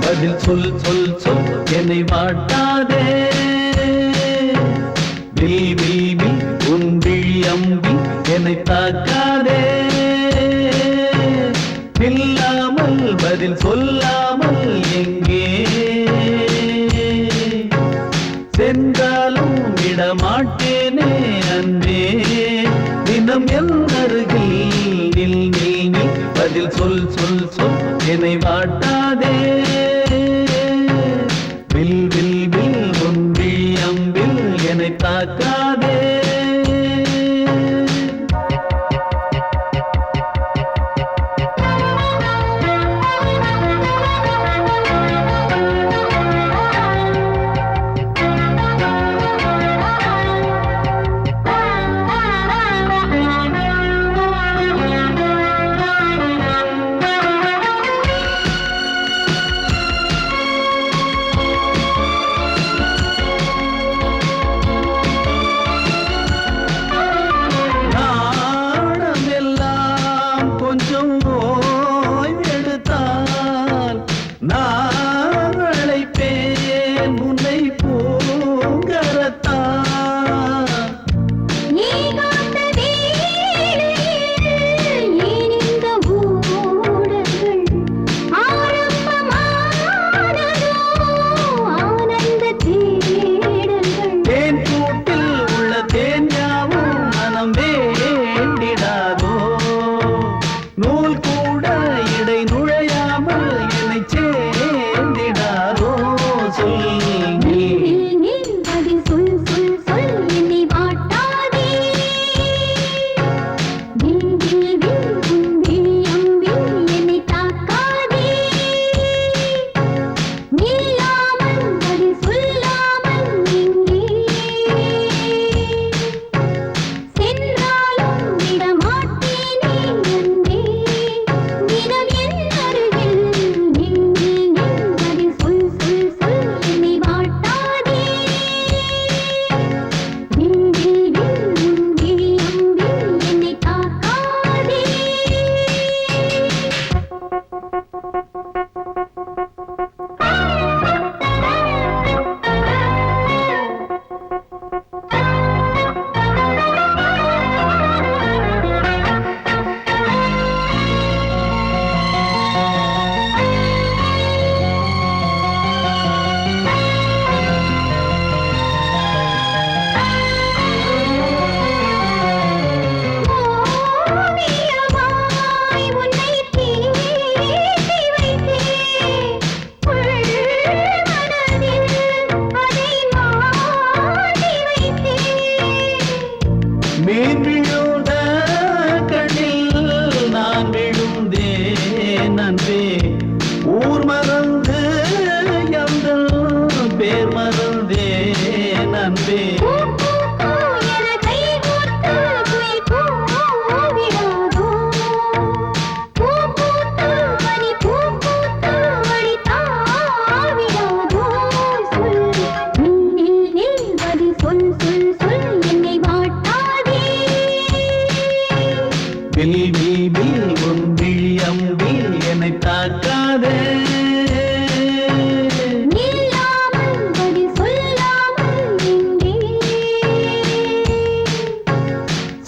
பதில் சொல் சொல் சொல் என்னை வாட்டாதே வில் வில் வில் உன் விழி அம்பி என்னை தாக்காதே இல்லாமல் பதில் சொல்லாமல் எங்கே சென்றாலும் விடமாட்டேனே அன்பே தினம் என் அருகில் நில் நில் நில் பதில் சொல் சொல் சொல் என்னை வாட்டாதே வில் வில் வில் உன் விழி அம்பில் என்னை தாக்காதே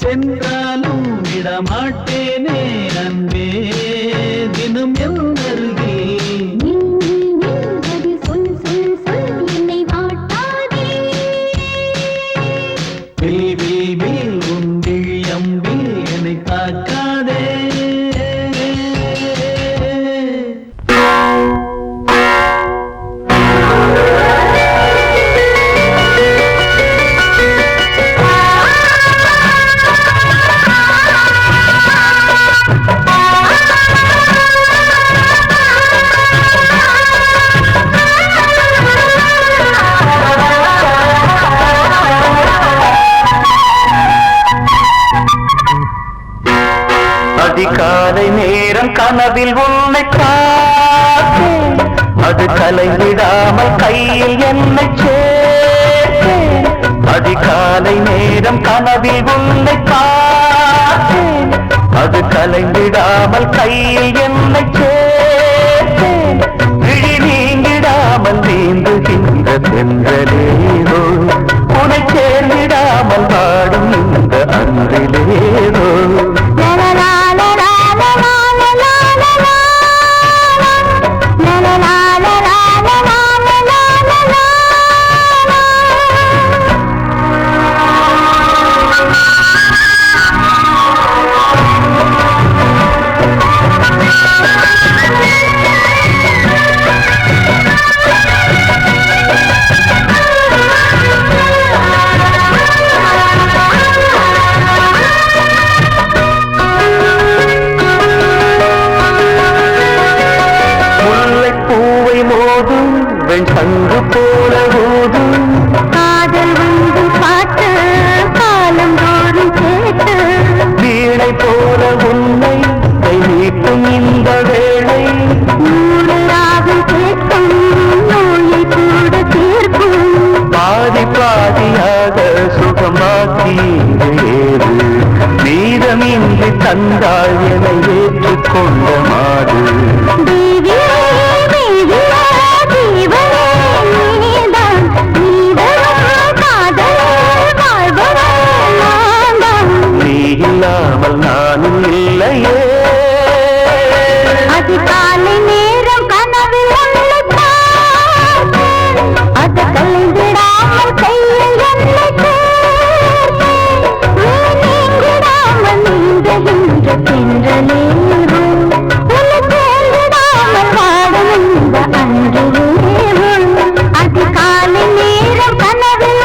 சென்றாலும் விடமாட்டேனே அன்பே தினம் என் அருகில் சொல் சொல் சொல் என்னை வாட்டாதே வில் வில் வில் உன் விழி அம்பில் என்னை தாக்காதே அதிகாலை நேரம் கனவில் உன்னை பார்த்தேன் அது கலைவிடாமல் கையில் என்னை சேர்த்தேன் அதிகாலை நேரம் கனவில் உன்னை பார்த்தேன் அது கலைவிடாமல் கையில் என்னை சேர்த்தேன் விழி தென்றலேதோ உனை சேர்ந்திடாமல் வாடும் இந்த அன்றிலேதோ சங்கு போல ஊதும் காதல் வந்து பாட்டு காலம் தோறும் கேட்டு வீணை போல உன்னை கை நீட்டும் இந்த வேளை நூறு ராகம் கேட்கும் நோயை கூட தீர்க்கும் பாதி பாதியாக சுகமாக்கி ஏறு மீதமின்றி தந்தாள் என ஏற்றுக்கொண்ட மாடு இல்லாமல் நானும் இல்லையே அதிகாலை நேரம் கனவில் அது கலைந்திடாமல் கையில் நீங்கிடாமல் நீந்துகின்ற தென்றலேறும் வாடும் இந்த அன்றிலேறும் அதிகாலை நேரம் கனவில்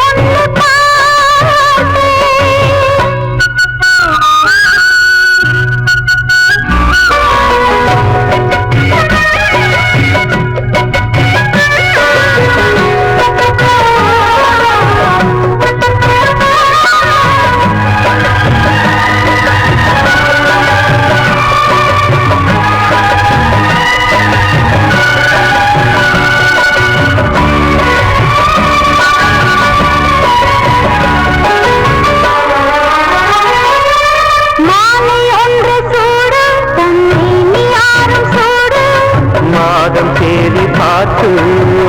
தேடி பார்த்து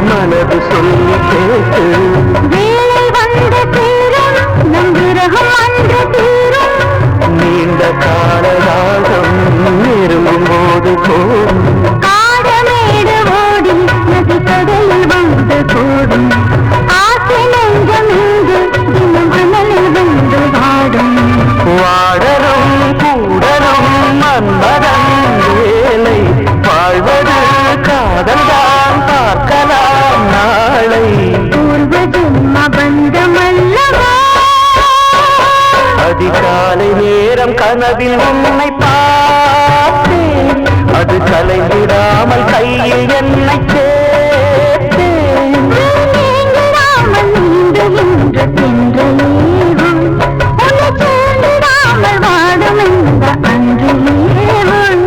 மனது சொல்லி கேட்டு வேலை வந்து தீரும் நம் விரகம் வந்து தீரும் நீண்ட காலராகம் நெருங்கும் போது போடும் காடமேடு ஓடி நதி கடலில் வந்து கூடும் ஆசை நெஞ்சம் இங்கு தினம் அனலில் வந்து வாடும் வாடலும் கூடலும் மன்மதன் வேலை வாழ்வது காதல்தான் பார்க்கலாம் நாளை பூர்வ ஜென்ம பந்தமல்லவா அதிகாலை நேரம் கனவில் உன்னை பார்த்தேன் அது கலைந்திடாமல் கையில் என்னை சேர்த்தேன் நீங்கிடாமல் நீந்துகின்ற தென்றலேறும் உன்னை சேர்ந்திடாமல் வாடும் இந்த அன்றிலேறும்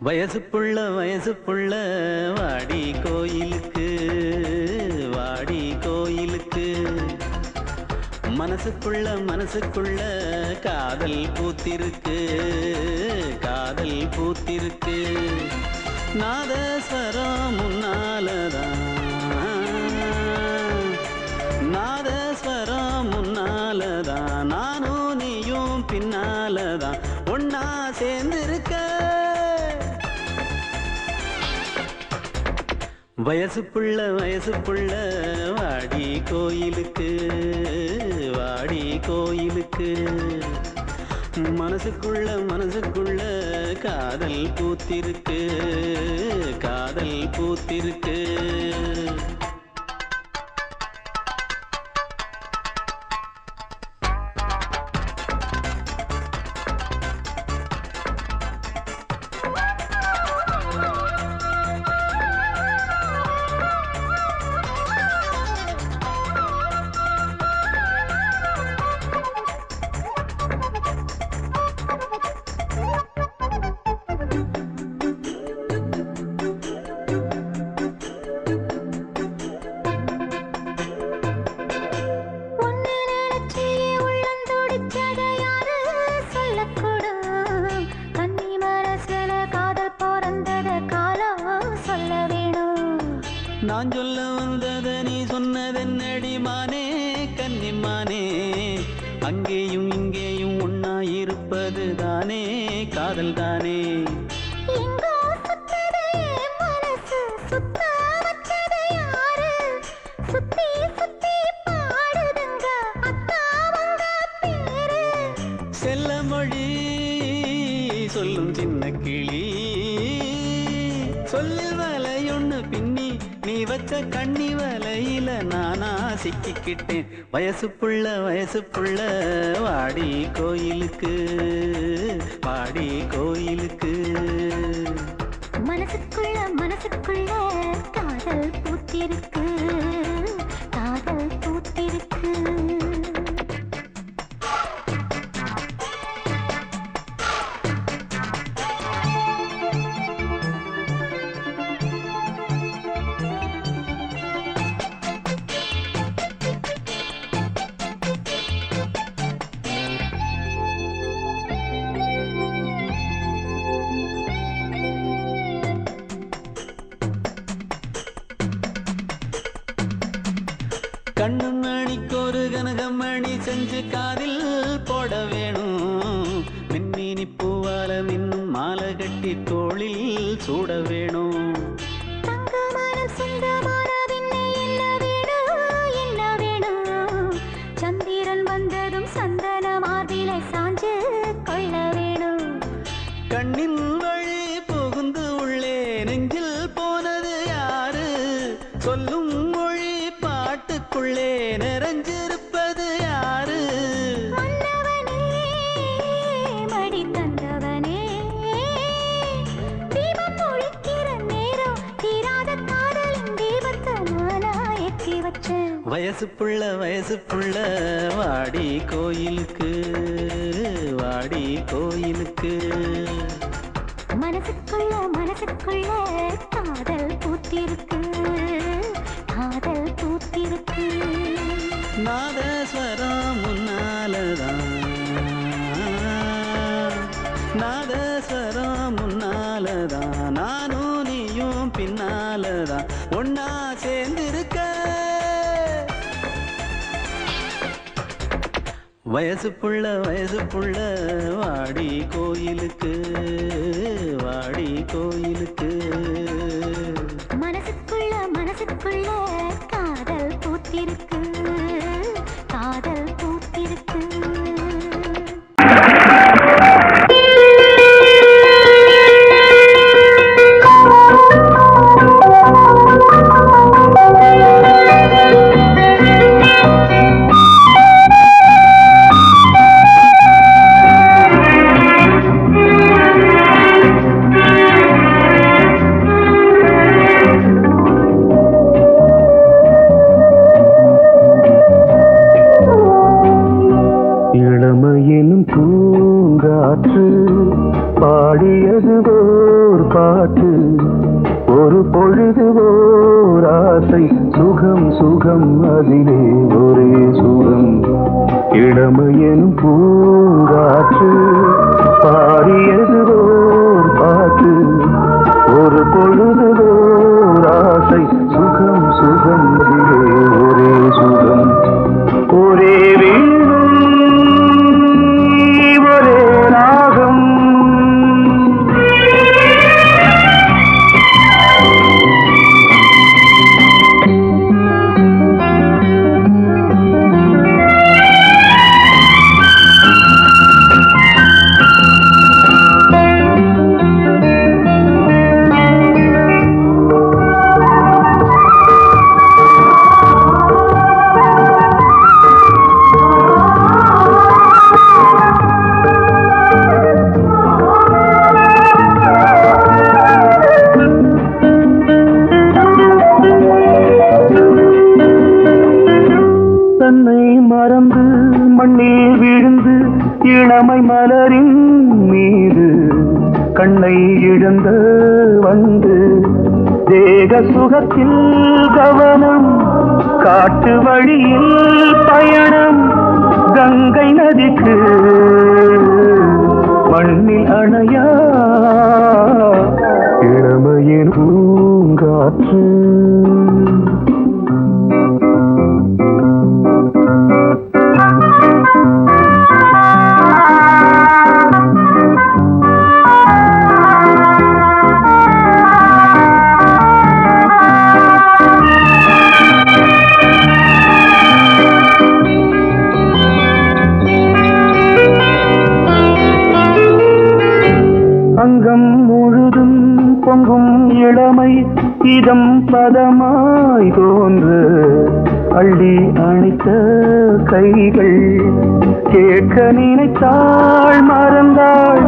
வயசு புள்ள வாடி கோயிலுக்கு மனசுக்குள்ள காதல் பூத்திருக்கு நாதஸ்வரம் முன்னாலதான் நானும் நீயும் பின்னாலதான் ஒன்னா சேர்ந்திருக்க வயசு புள்ள வாடி கோயிலுக்கு மனசுக்குள்ள காதல் பூத்திருக்கு அங்கேயும் இங்கேயும் ஒன்னாயிருப்பது தானே காதல் தானே. செல்ல மொழி சொல்லும் சின்ன கிளி சொல்லில் வலையொன்னு பின்னி நீ வச்ச கண்ணி வலையில நானா சிக்கிக்கிட்டேன். வயசு புள்ள வாடி கோயிலுக்கு வாடி கோயிலுக்கு. மனசுக்குள்ள காதல் பூத்திருக்கு காதல் பூத்திருக்கு. கண்ணு மணிக்கொரு கனகமணி செஞ்சு காதில் போட வேணும். மின்மினி பூவால மின்னும் மாலை கட்டி தோளில் சூட வேணும். சந்திரன் வந்ததும் சந்தன மார்பிலை சாஞ்சு கொள்ள வேணும். கண்ணின் வழி புகுந்து உள்ளே நெஞ்சில் போனது யாரு சொல்லும் மொழி பாட்டுக்குள்ளே நிறைஞ்சிருப்பது யாரு. மடி தந்தவனே தீபம் ஒழிக்கிற நேரம் தீராத காதலின் தீபத்தை நானா ஏற்றி வச்சேன். வயசு புள்ள வாடி கோயிலுக்கு வாடி கோயிலுக்கு. மனசுக்குள்ள காதல் பூத்திருக்கு காதல் பூத்திருக்கு. நாதஸ்வரம் முன்னாலதான் நாதஸ்வரம் முன்னாலதான் நானும் நீயும் பின்னாலதான் ஒன்னா சேர்ந்திருக்க. வயசு புள்ள வாடி கோயிலுக்கு வாடி கோயிலுக்கு. மனசுக்குள்ள காதல் பூத்திருக்கு காதல் பூத்திருக்கு. இளமையின் பூங்காற்று பாடியது ஓர் பாட்டு ஒரு பொழுது ஓர் ஆசை சுகம் சுகம் அதிலே ஒரே சுகம். இளமையின் பூங்காற்று பாடியது ஓர் பாட்டு ஒரு பொழுது ஓர் ஆசை சுகம் சுகம் அதிலே ஒரே சுகம். ஒரே மண்ணில் விழுந்து இளமை மலரின் மீது கண்ணை இழந்த வந்து தேக சுகத்தில் கவனம் காட்டு வழியில் பயணம் கங்கை நதிக்கு மண்ணில் அணையா இளமையின் பூங்காற்று. இளமை இதம் பதமாய் தோன்று அள்ளி அணைத்த கைகள் கேட்க நினைத்தாள் மறந்தாள்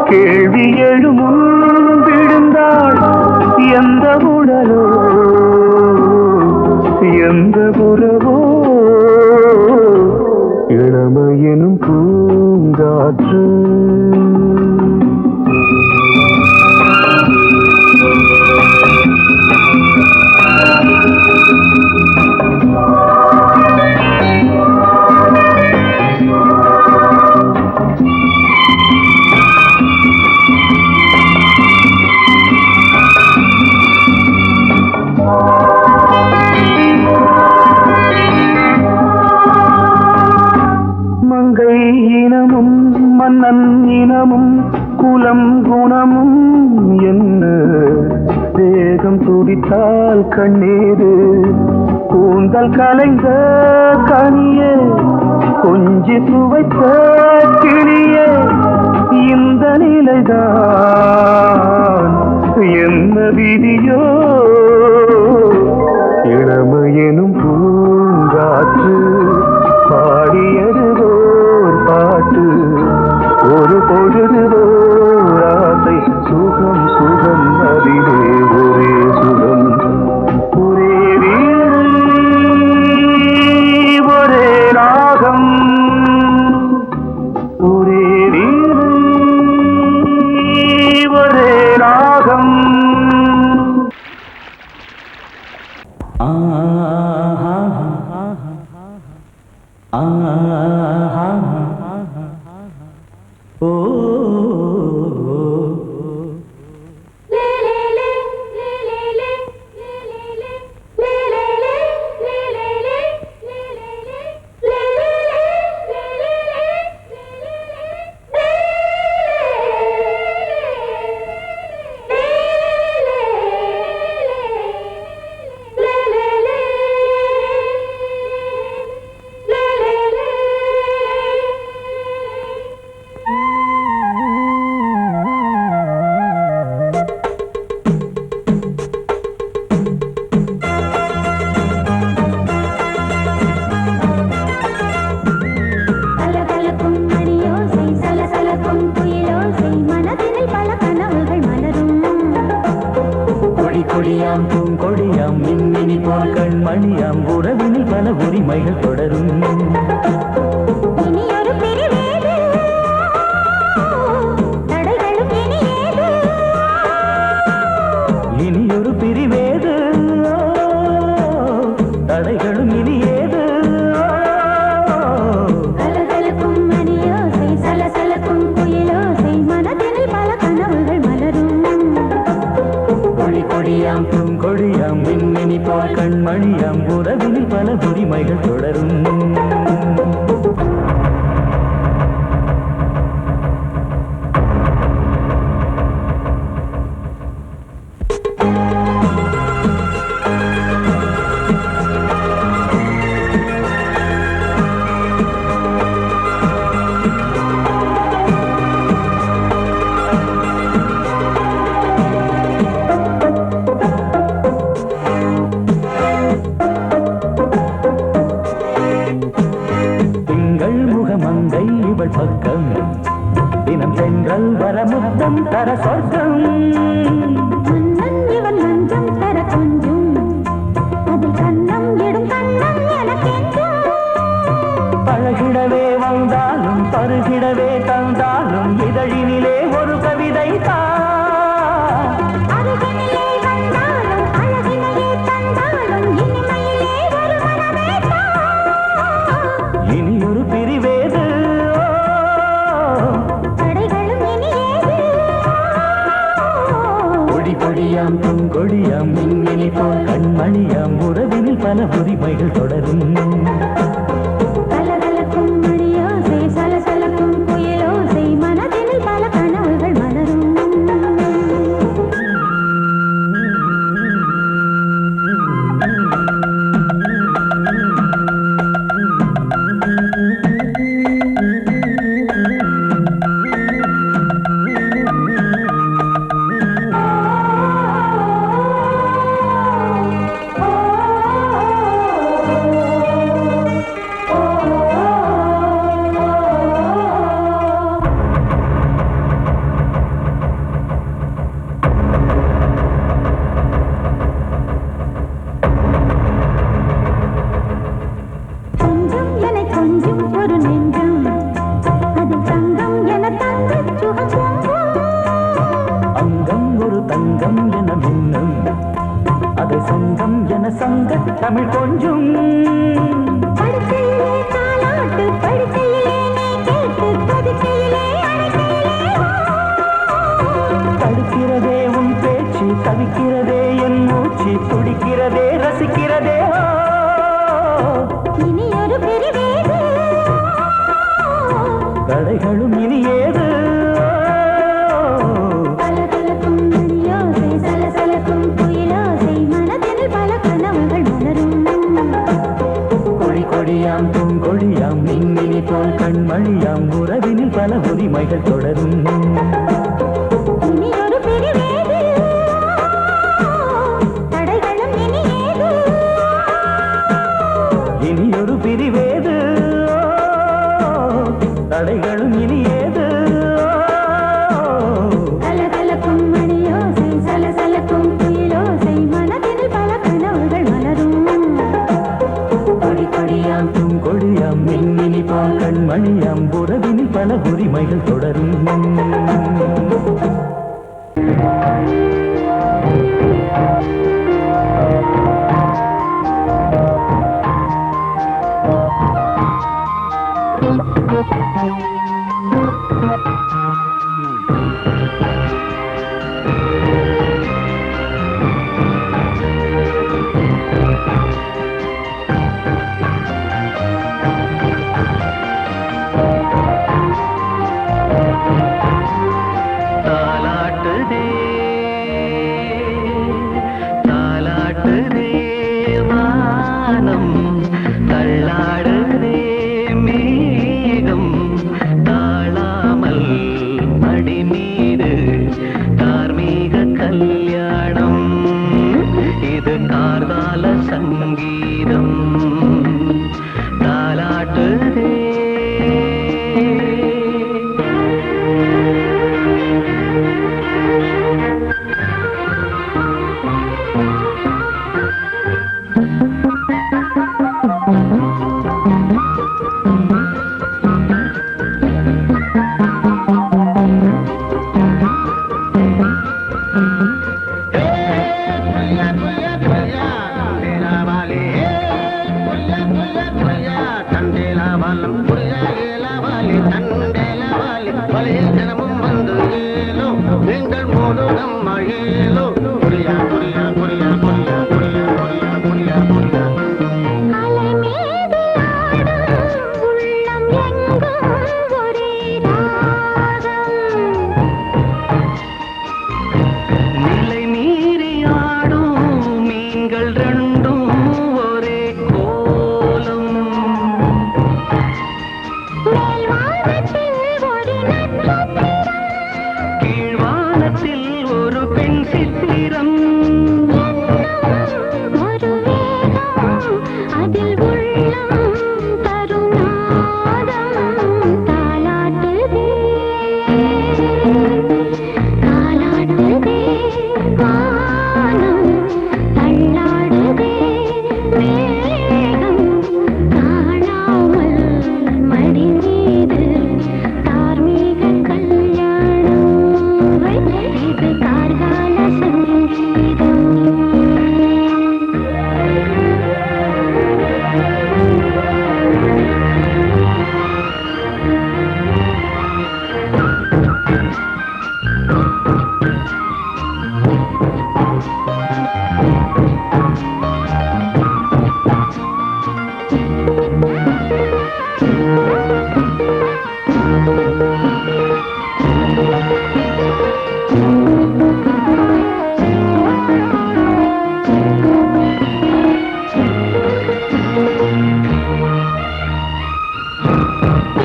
கேள்வி எழுமுன் விழுந்தாள் எந்த உடலோ எந்த உறவோ இளமையெனும் பூங்காற்று மன்னன் இனமும் குலம் குணமும் என்ன வேகம் துடித்தால் கண்ணீரு கூந்தல் கலைந்த கனியே கொஞ்சி சுவைத்த கிளியே இந்த நிலைதான் என்ன விதியோ இளமையெனும் பூங்காற்று பாடியதுவோர் பாட்டு ஒரு பொழுதுவோர் ஆசை சுகம் சுகம் அதிலே ஒரே சுகம் ஒரே வீடு ஒரே ராகம் ஒரே வீடு ஒரே ராகம் பூங்கொடியாம் மின்மினி போல் கண்மணியாம் உறவினில் பல உரிமைகள் தொடரும் இனியொரு பிரிவேது தடைகளும் இனியேது கொடியாம் பூங்கொடியாம் மின்மினி போல் கண்மணியாம் உறவினில் பல உரிமைகள் தொடரும் பக்கம் தினம் சென்றல் வரமுத்தம் தர சொர்க்கம் இவன் மஞ்சம் தர கொஞ்சம் அதில் கண்ணம் இடும் கண்ணம் எனக்கென்றும் பழகிடவே வந்தாலும் பருகிடவே தந்தாலும் இதழினிலே ஒரு கவிதை அருகினிலே வந்தாலும் அழகினையே தந்தாலும் இனிமையிலே ஒரு மனமே இனியொரு பிரிவேது கொடியாம் பூங்கொடியாம் மின்மினி போல் கண்மணியாம் உறவினில் பல உரிமைகள் தொடரும் கலகலக்கும் மணியோசை சலசலக்கும் புயலோசை மனதினில் பல கனவுகள் மலரும் தமிழ் கொஞ்சும் படுக்கையிலே தாலாட்டு படுக்கையிலே நீ கேட்டு படுக்கையிலே அழைக்கையிலே தடுக்கிறதே உன் பேச்சு தவிக்கிறதே என் மூச்சு துடிக்கிறதே ரசிக்கிறதே இனி ஒரு பிரிவேது கடைகளும் இனி ஏது கலகலக்கும் மணியோசை சலசலக்கும் குயிலோசை மனதில் பல கனவுகள் மலரும் கொடி கொடியாம் பூங்கொடியாம் மின்மினி போல் கண்மணியாம் உறவினில் பல உரிமைகள் தொடரும் இனி ஒரு பிரிவேது தடைகளும் இனி ஏது இனி ஒரு பிரிவேது தடைகளும் இனி ஏது கலகலக்கும் மணியோசை சலசலக்கும் குயிலோசை மனதில் பல கனவுகள் மலரும் கொடி கொடியாம் பூங்கொடியாம் மின்மினி போல் கண்மணியாம் உறவினில் பல உரிமைகள் தொடரும் தாலாட்டுதே தாலாட்டுதே வானம் தள்ளாடுதே மேகம் தாழாமல் மடி மீது தார்மீக கல்யாணம் இது கார்கால சங்கீதம் தாலாட்டுதே அலை மீது ஆடும் உள்ளம் எங்கும் ஒரே ராகம் நிலை மீறி ஆடும் மீன்கள் ரெண்டும் ஒரே கோலம் மேல்வானத்தில் ஒரு நட்சத்திரம் கீழ்வானத்தில் ஒரு பெண் சித்திரம் ஒரு வேகம் அதில் உள்ளம் தருநாதம் தாலாட்டுதே தாலாட்டுதே வானம் தள்ளாடுதே மேகம் காணாமல் மடி மீது தார்மீக கல்யாணம் இது கார்கால சங்கீதம்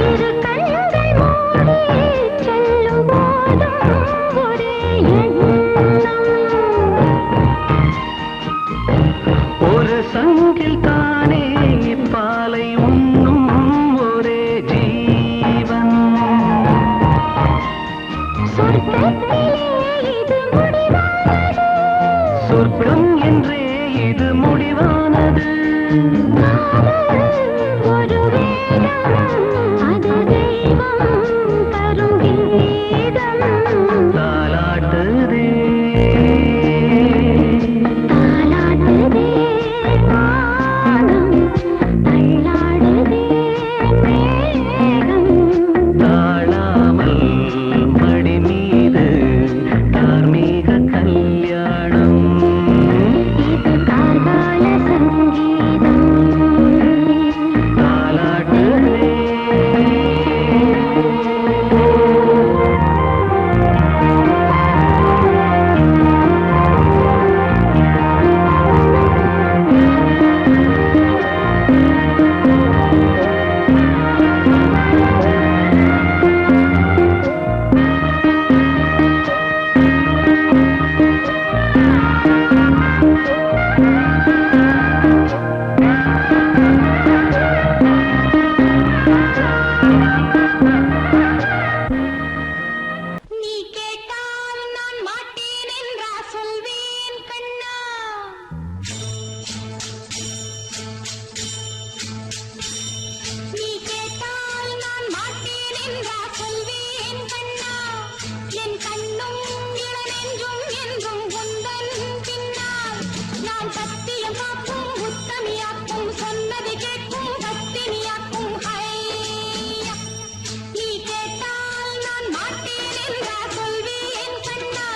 இரு கண்கள் மூடி செல்லும் போதும் ஒரே எண்ணம் ஒரு சங்கில் தானே பாலை உண்ணும் ஒரே ஜீவன் சொர்க்கத்திலே இது முடிவானது சொர்க்கம் என்றே இது முடிவானது ஒரு வேதம் அது தெய்வம் தரும் கீதம் தாலாட்டுதே தாலாட்டுதே சத்தியம் காக்கும் உத்தமியாக்கும் சொன்னது கேட்கும் பத்தினியாக்கும் ஹையா நீ கேட்டால் நான் மாட்டேன் என்றா சொல்வேன் கண்ணா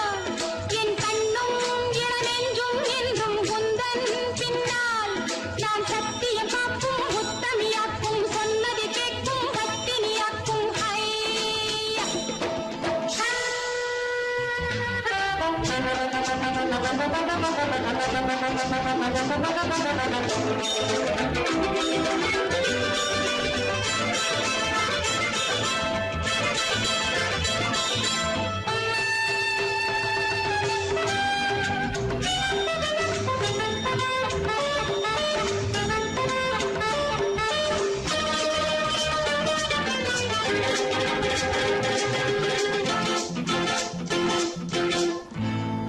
என் கண்ணும் இளநெஞ்சும் என்றும் குந்தன் பின்னால் நான் சத்தியம் காக்கும் உத்தமியாக்கும் சொன்னது கேட்கும் பத்தினியாக்கும் ஹையா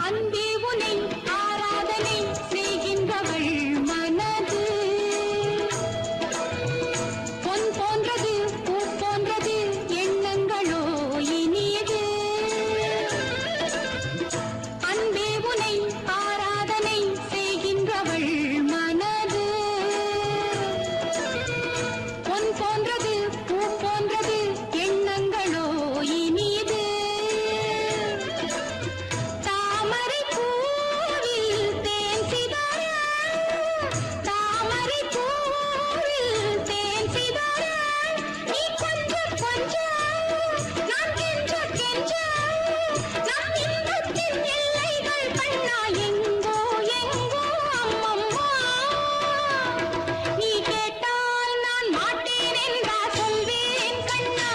அன்பே உனை ஆராதனை செய்கின்றவள் மனது பொன் போன்றது பூ போன்றது எண்ணங்களோ இனியது அன்பே உனை ஆராதனை செய்கின்றவள் மனது பொன் போன்றது பூ போன்றது எண்ணங்களோ இனியது தாமரை பூவில் தேன் சிதற தாமரை பூவில் தேன் சிதற நீ கொஞ்சம் கொஞ்சம் நான் கெஞ்ச கெஞ்ச நம் இன்பத்தின் எல்லைகள் கண்ணா எங்கோ எங்கோ அம்மம்மா நீ கேட்டால் நான் மாட்டேன் என்றா சொல்வேன் கண்ணா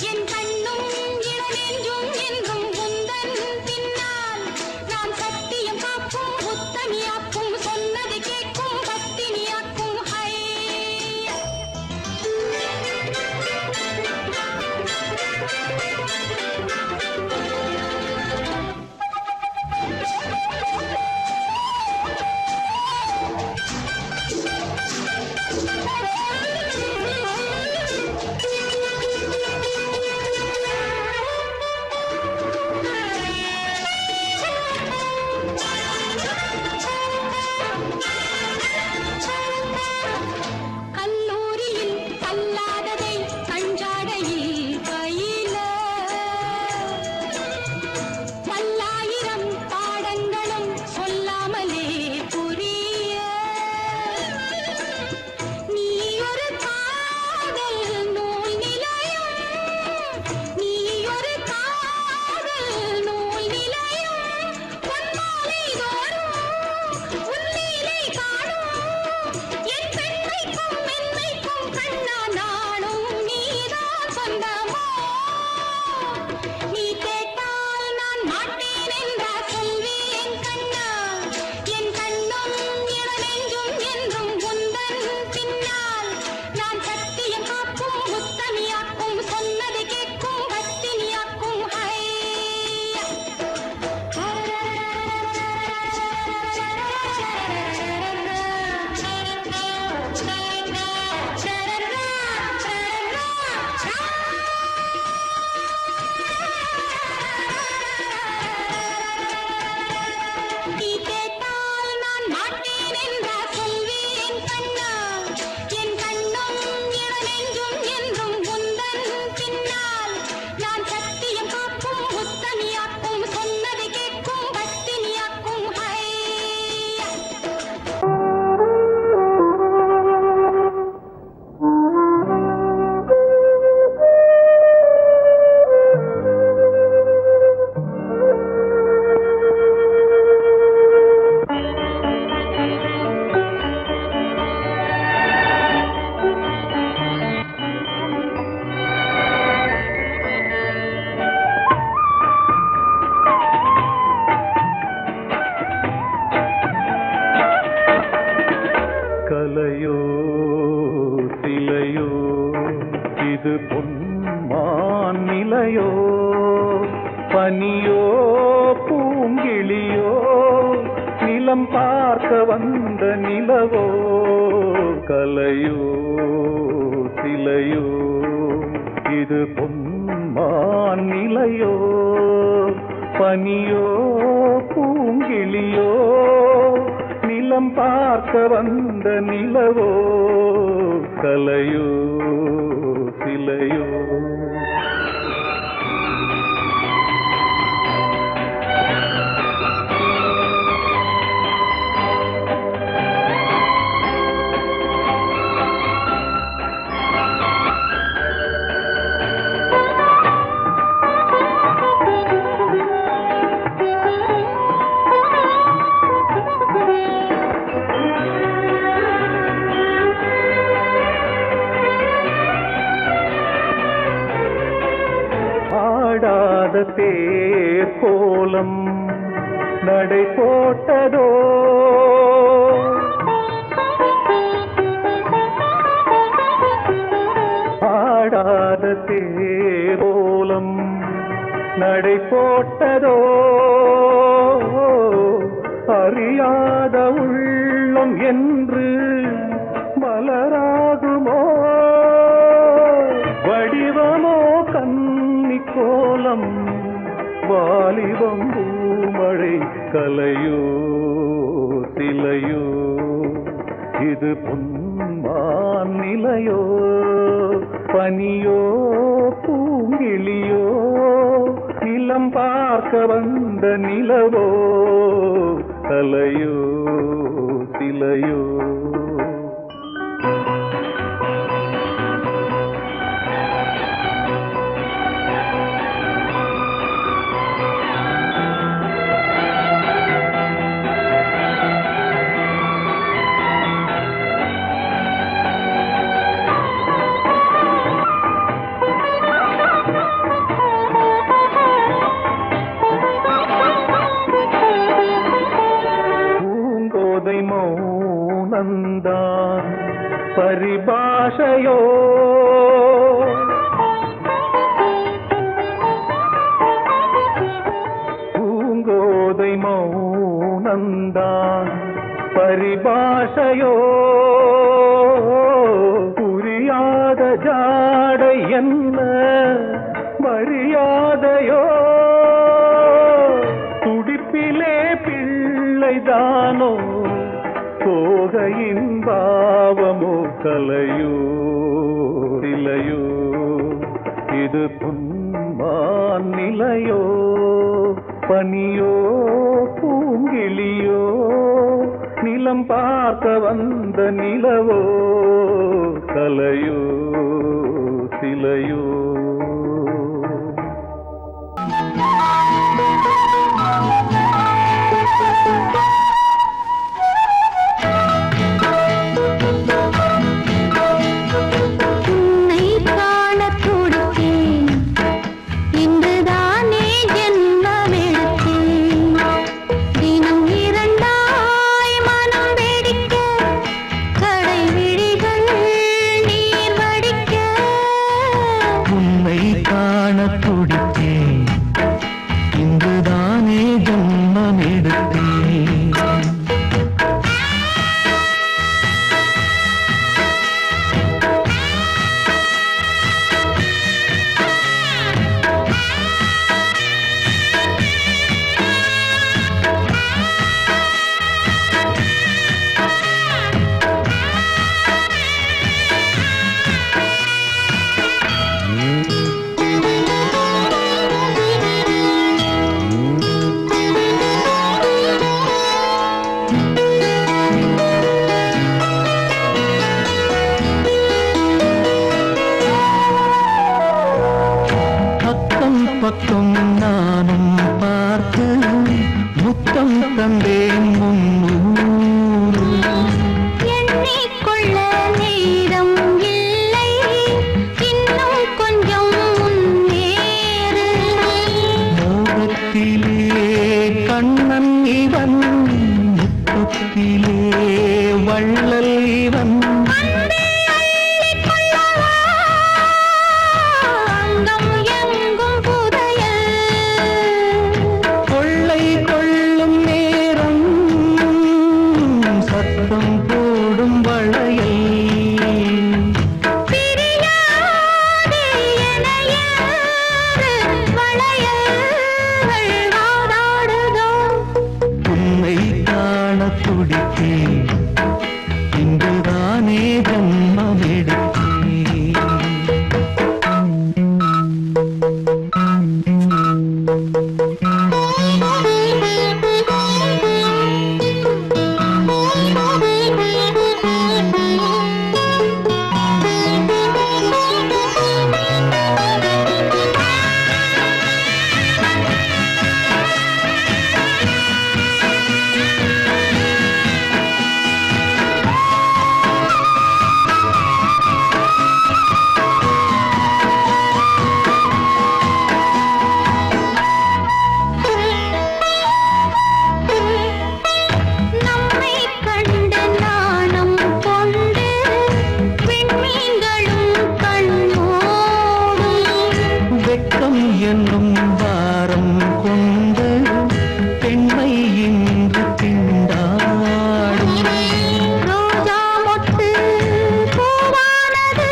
என் கண்ணும் இளநெஞ்சும் என்றும் குந்தன் பின்னால் நான் சத்தியம் காக்கும் உத்தமியாக்கும் சொன்னது கேட்கும் பத்தினியாக்கும் ஹையா கல்லூரியில் கல்லாததை கஞ்சாடையில் பயில பல்லாயிரம் பாடங்களும் சொல்லாமலே புரிய நீ ஒரு காதல் நூல் நிலையம் நீ ஒரு காதல் நூல் நிலையம் பொன்மாலை தோறும் உன்னிலை காணும் என் பெண்மைக்கும் மென்மைக்கும் கண்ணா நானும் நீதான் சொந்தமோ நீ கேட்டால் நான் மாட்டேன் என்றா சொல்வேன் கண்ணா என் கண்ணும் இளநெஞ்சும் என்றும் குந்தன் பின்னால் நான் சத்தியம் காக்கும் உத்தமியாக்கும் சொன்னது கேட்கும் பத்தினியாக்கும் ஹையா நீ கேட்டால் நான் மாட்டேன் என்றா சொல்வேன் கண்ணா என் கண்ணும் இளநெஞ்சும் என்றும் குந்தன் பின்னால் நான் சத்தியம் காக்கும் உத்தமியாக்கும் சொன்னது கேட்கும் பத்தினியாக்கும் ஹையா கலையோ சிலையோ இது பொன்மான் நிலையோ பனியோ பூங்கிளியோ நிலம் பார்க்க வந்த நிலவோ கலையோ சிலையோ இது பொன்மான் நிலையோ பனியோ பூங்கிளியோ நிலம் நிலம் பார்க்க வந்த நிலவோ கலையோ சிலையோ ஆடாத தேர் கோலம் நடை போட்டதோ ஆடாத தேர் கோலம் நடை போட்டதோ அறியாத உள்ளம் என்று மலராகுமோ வடிவமோ கன்னி கோலம் வாலிபம் பூமழை கலையோ சிலையோ இது பொன்மான் நிலையோ பனியோ பூங்கிளியோ நிலம் பார்க்க வந்த நிலவோ கலையோ சிலையோ மௌனந்தான் பரிபாஷையோ பூங்கோதை மௌனந்தான் பரிபாஷையோ புரியாத ஜாடை என்ன மரியாதையோ துடிப்பிலே பிள்ளைதானோ சோகையின் பாவமோ கலையோ சிலையோ இது பொன்மான் நிலையோ பனியோ பூங்கிளியோ நிலம் பார்க்க வந்த நிலவோ கலையோ சிலையோ பக்கம் நானும் பார்த்து முத்தம் தந்தேன் முன்னூறு எண்ணிக்கொள்ள நேரம் இல்லை இன்னும் கொஞ்சம் முன்னேறு மோகத்திலே கண்ணன் இவன் முத்தத்திலே வள்ளல் இவன் துடித்தேன் என்னும் வாரம் கொண்டு பெண்மை இன்று திண்டாடும். ரோஜா மொட்டு பூவானது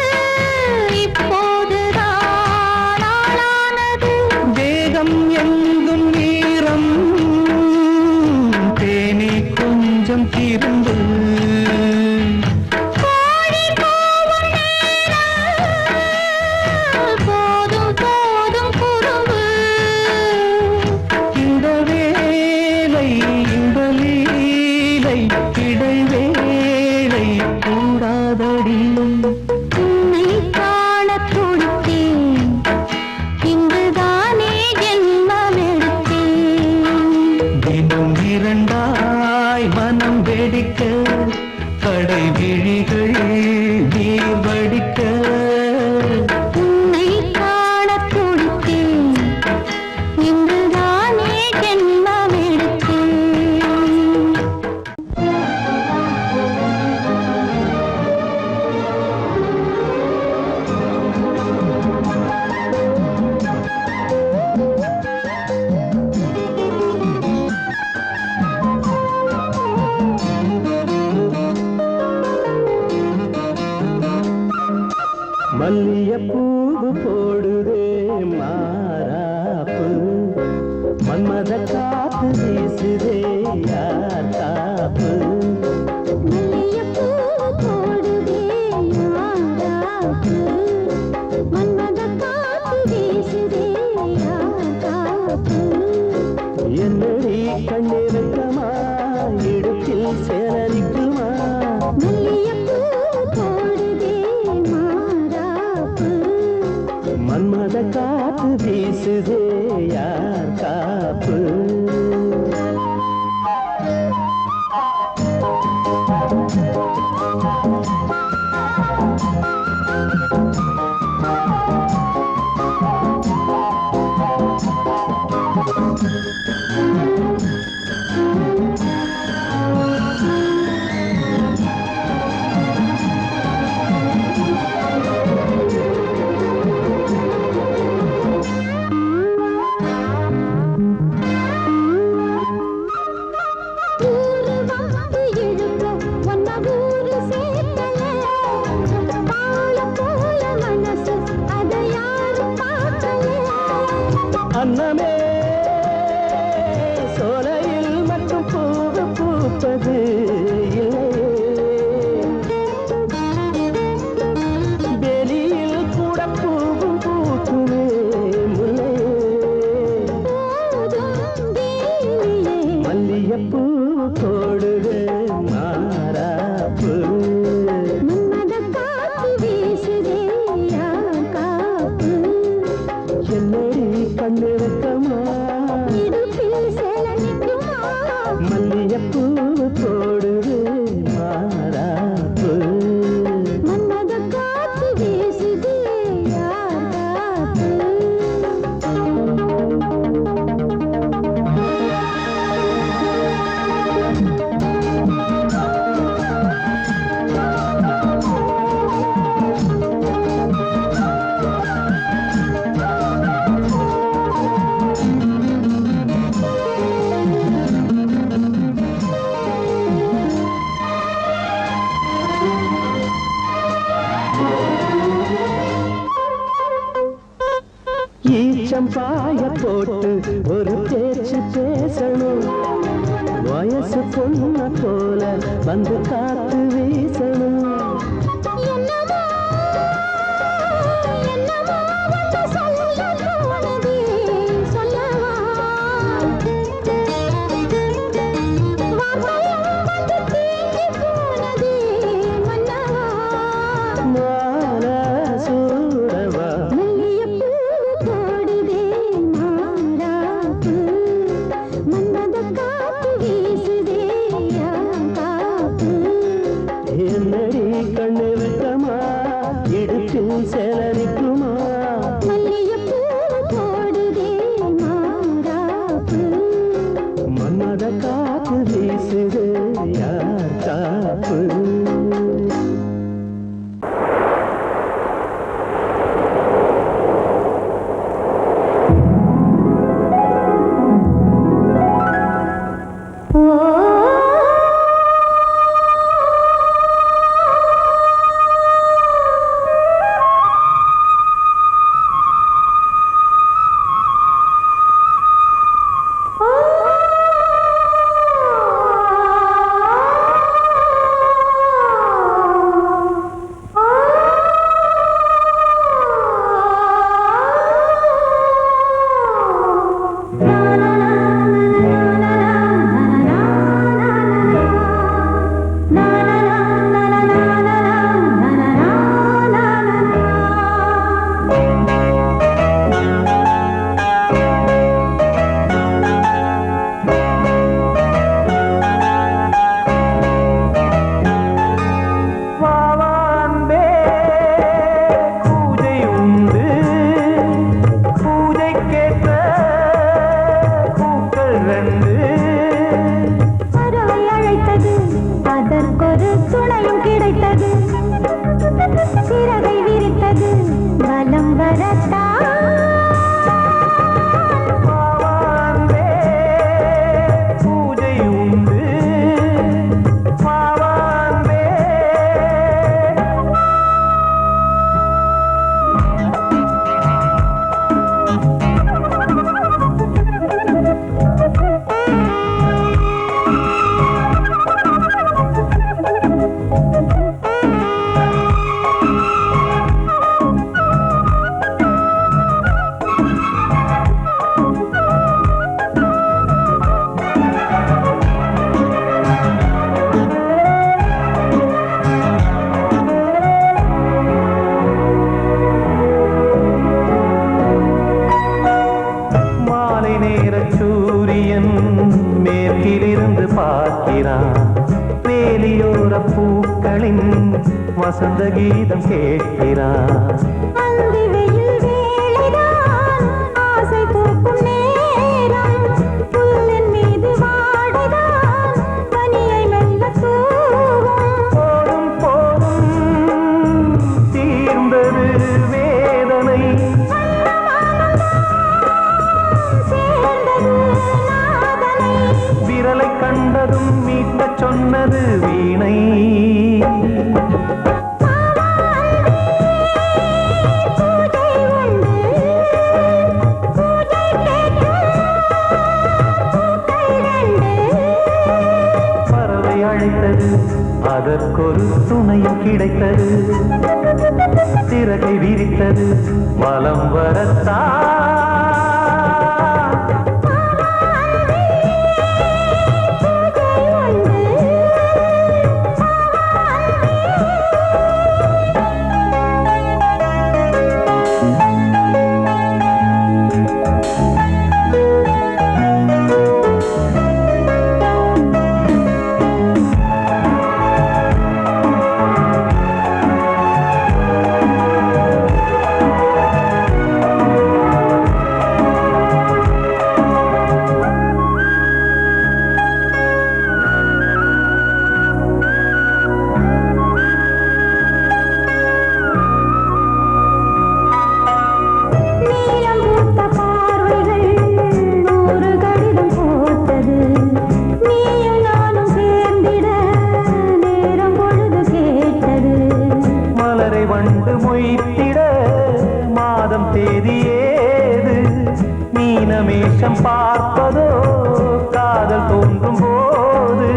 இப்போதுதான் ஆளானது. தேகம் எங்கும் ஈரம் தேனி கொஞ்சம் திருந்து. கோழி கூவும் நேரம் போதும் போதும் குறும்பு. இந்த வேலை இந்த லீலை இடைவேளை கூடாதடியும். உன்னை காணத் துடித்தேன், இன்றுதானே ஜென்மமெடுத்தேன். தினம் இரண்டாய் மனம் வெடிக்க கடை விழிகள் நீர் வடிக்க. உன்னை காணத் துடித்தேன், இன்றுதானே ஜென்மமெடுத்தேன். மல்லியப்பூவு போடுதே மாறாப்பு, மன்மத காத்து வீசுதே யார் காப்பு. மல்லிகைப்பூ போடுதே மாறாப்பு, மன்மதக் காத்து வீசுதே யார் காப்பு. என்னடி கண்ணிருக்கமா இடுப்பில் சேலரிக்குமா. மல்லிகைப்பூ போடுதே மாறாப்பு, மன்மத காத்து வீசுதே யார் காப்பு. ஊரு வந்து இழுக்க ஒன்ன ஊரு சேர்க்கல. பால போல மனசு அதை யாரும் பார்க்கல. அன்னமே சோலையில் மட்டும் பூவு பூப்பது இல்லையே. வெளியில் கூட பூவும் பூக்குமே முல்லையே. போதும் தேனியே, மல்லியப்பூ போடுது மாறாப்பு, மன்மதக் காத்து வீசுதே யார் காப்பு. என்னடி கண்ணிருக்கமா இடுப்பில் சேல நிற்குமா. மல்லியப்பூ போடுது மாறாப்பு. மன்மதக் காத்து வீசுதே யார் காப்பு. ஈச்சம் பாய போட்டு ஒரு பேச்சு பேசணும். வயசு பொண்ண போல வந்து காத்து வீசணும். என்னமோ என்னமோ வந்து சொல்ல தோணுதே, சொல்லவா. வார்த்தையும் வந்து தீங்கி போனதே, மன்னவா. மால சூடவா மல்லிகைப்பூ போடுதே மாறாப்பு, மன்மதக் காத்து வீசுதே யார் காப்பு. என்னடி சூரியன் மேற்கிலிருந்து பார்க்கிறான் வேலியோர பூக்களின் வசந்த கீதம் கேட்கிறான் அந்தி வெயில் வேளைதான் ஆசை பூக்கும் நேரம் புல்லின் மீது வாடைதான் பனியை மெல்ல தூவும் போதும் போதும் தீர்ந்தது வேதனை சேர்ந்தது நாதனை விரலை கண்டதும் மீட்டச் சொன்னது வீணை பறவை அழைத்தது அதற்கொரு துணையும் கிடைத்தது சிறகை விரித்தது வலம் வரத்தான் வண்டு மொய்த்திட மாதம் தேதி ஏது மீனமேஷம் பார்ப்பதோ காதல் தோன்றும் போது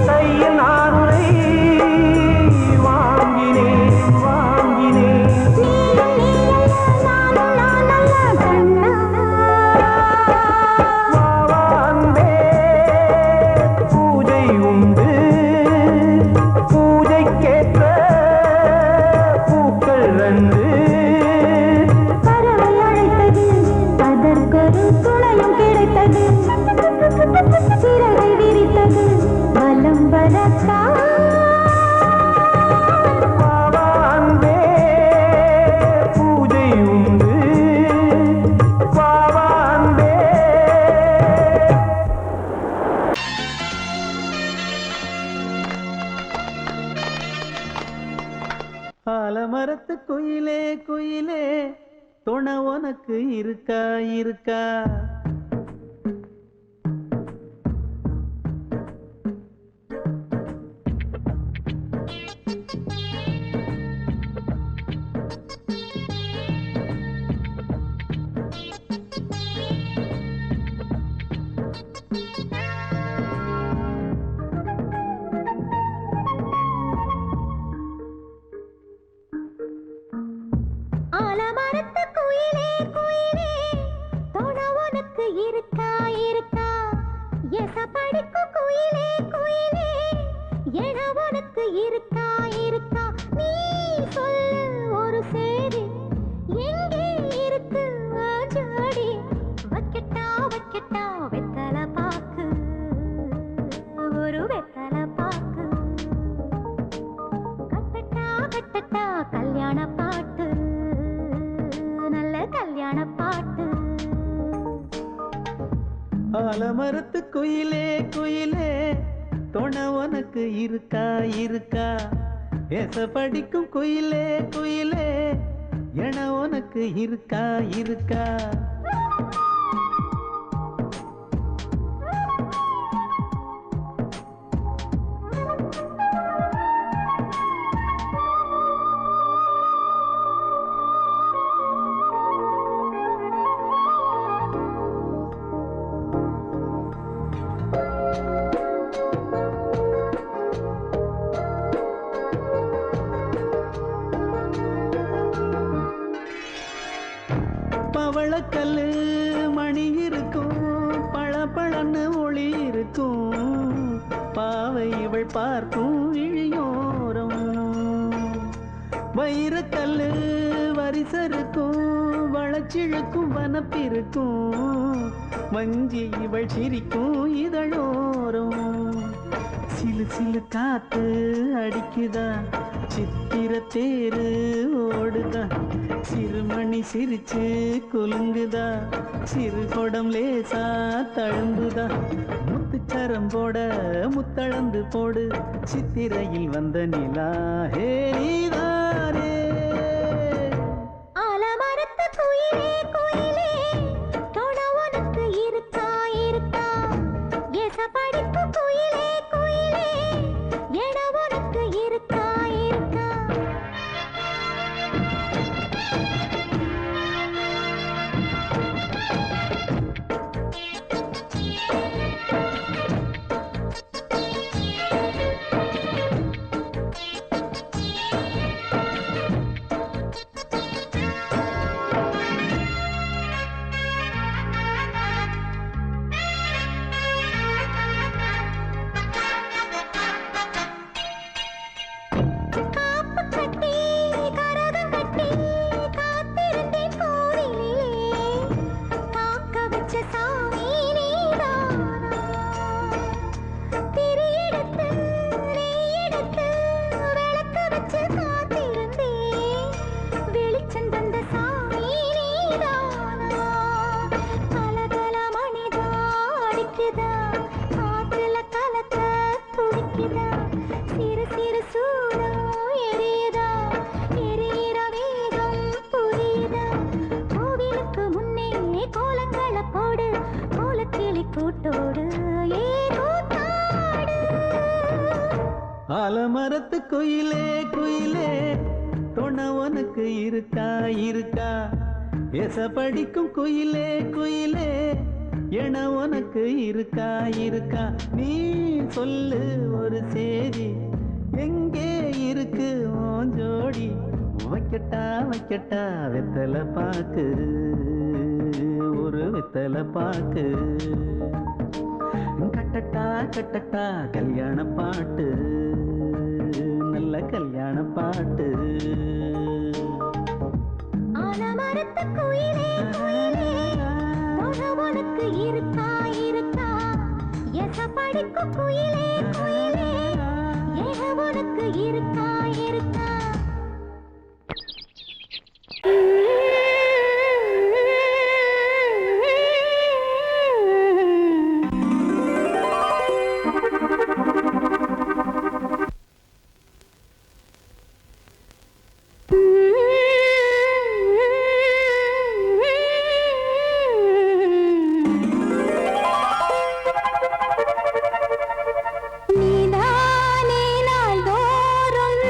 கையில் நானுரை வாங்கினேன் வாங்கினேன் சிறகை விரித்தது வலம் வரத்தான் பூஜை உண்டு பாவாந்தே ஆலமரத்து குயிலே குயிலே துணை உனக்கு இருக்கா இருக்கா ஆலமரத்து குயிலே குயிலே துணை உனக்கு இருக்கா இருக்கா எச படிக்கும் குயிலே குயிலே என உனக்கு இருக்கா இருக்கா நீ சொல்லு ஒரு சேதி எங்கே இருக்கு ஜோடி வைக்கட்டா வைக்கட்டா வெத்தலை பாக்கு ஒரு வெத்தலை பாக்கு கட்டட்டா கட்டட்டா கல்யாண பாட்டு நல்ல கல்யாண பாட்டு ஆலமரத்து குயிலே குயிலே துணை உனக்கு இருக்கா இருக்கா எச படிக்கும் குயிலே குயிலே என உனக்கு இருக்கா இருக்கா பவளக்கல்லு மணி இருக்கும் பளபளன்னு ஒளி இருக்கும் பாவை இவள் பார்க்கும் இழியோரம் வைரக்கல்லு பரிசருக்கும் வளச்சிழுக்கும் வனப்பிருக்கும் வஞ்சி இவள் சிரிக்கும் இதழோரும் சிலு சிலு காத்து அடிக்குதா சித்திர தேரு ஓடுதா சிறுமணி சிரிச்சு குலுங்குதா சிறு கொடம் லேசா தழும்புதா முத்துச்சரம் போட முத்தளந்து போடு சித்திரையில் வந்த நிலா ஹே நீதானே ஆலமரத்து குயிலே குயிலே தொட உனக்கு இருக்கா இருக்கா எசபடிப்பு குயிலே குயிலே எட உனக்கு இருக்கா இருக்கா ஆலமரத்து குயிலே குயிலே தொண உனக்கு இருக்கா இருக்கா எசபடிக்கும் குயிலே குயிலே என உனக்கு இருக்கா இருக்கா நீ சொல்லு ஒரு சேதி எங்கே இருக்கு உன் ஜோடி வைக்கட்டா வைக்கட்டா வெத்தலை பாக்கு ஒரு வெத்தலை பாக்கு கட்டட்டா கட்டட்டா கல்யாண பாட்டு நல்ல கல்யாண பாட்டு ஆலமரத்து குயிலே குயிலே தொட உனக்கு இருக்கா இருக்கா எசபடிக்கும் குயிலே குயிலே எட உனக்கு இருக்கா இருக்கா நீதானே நாள்தோறும்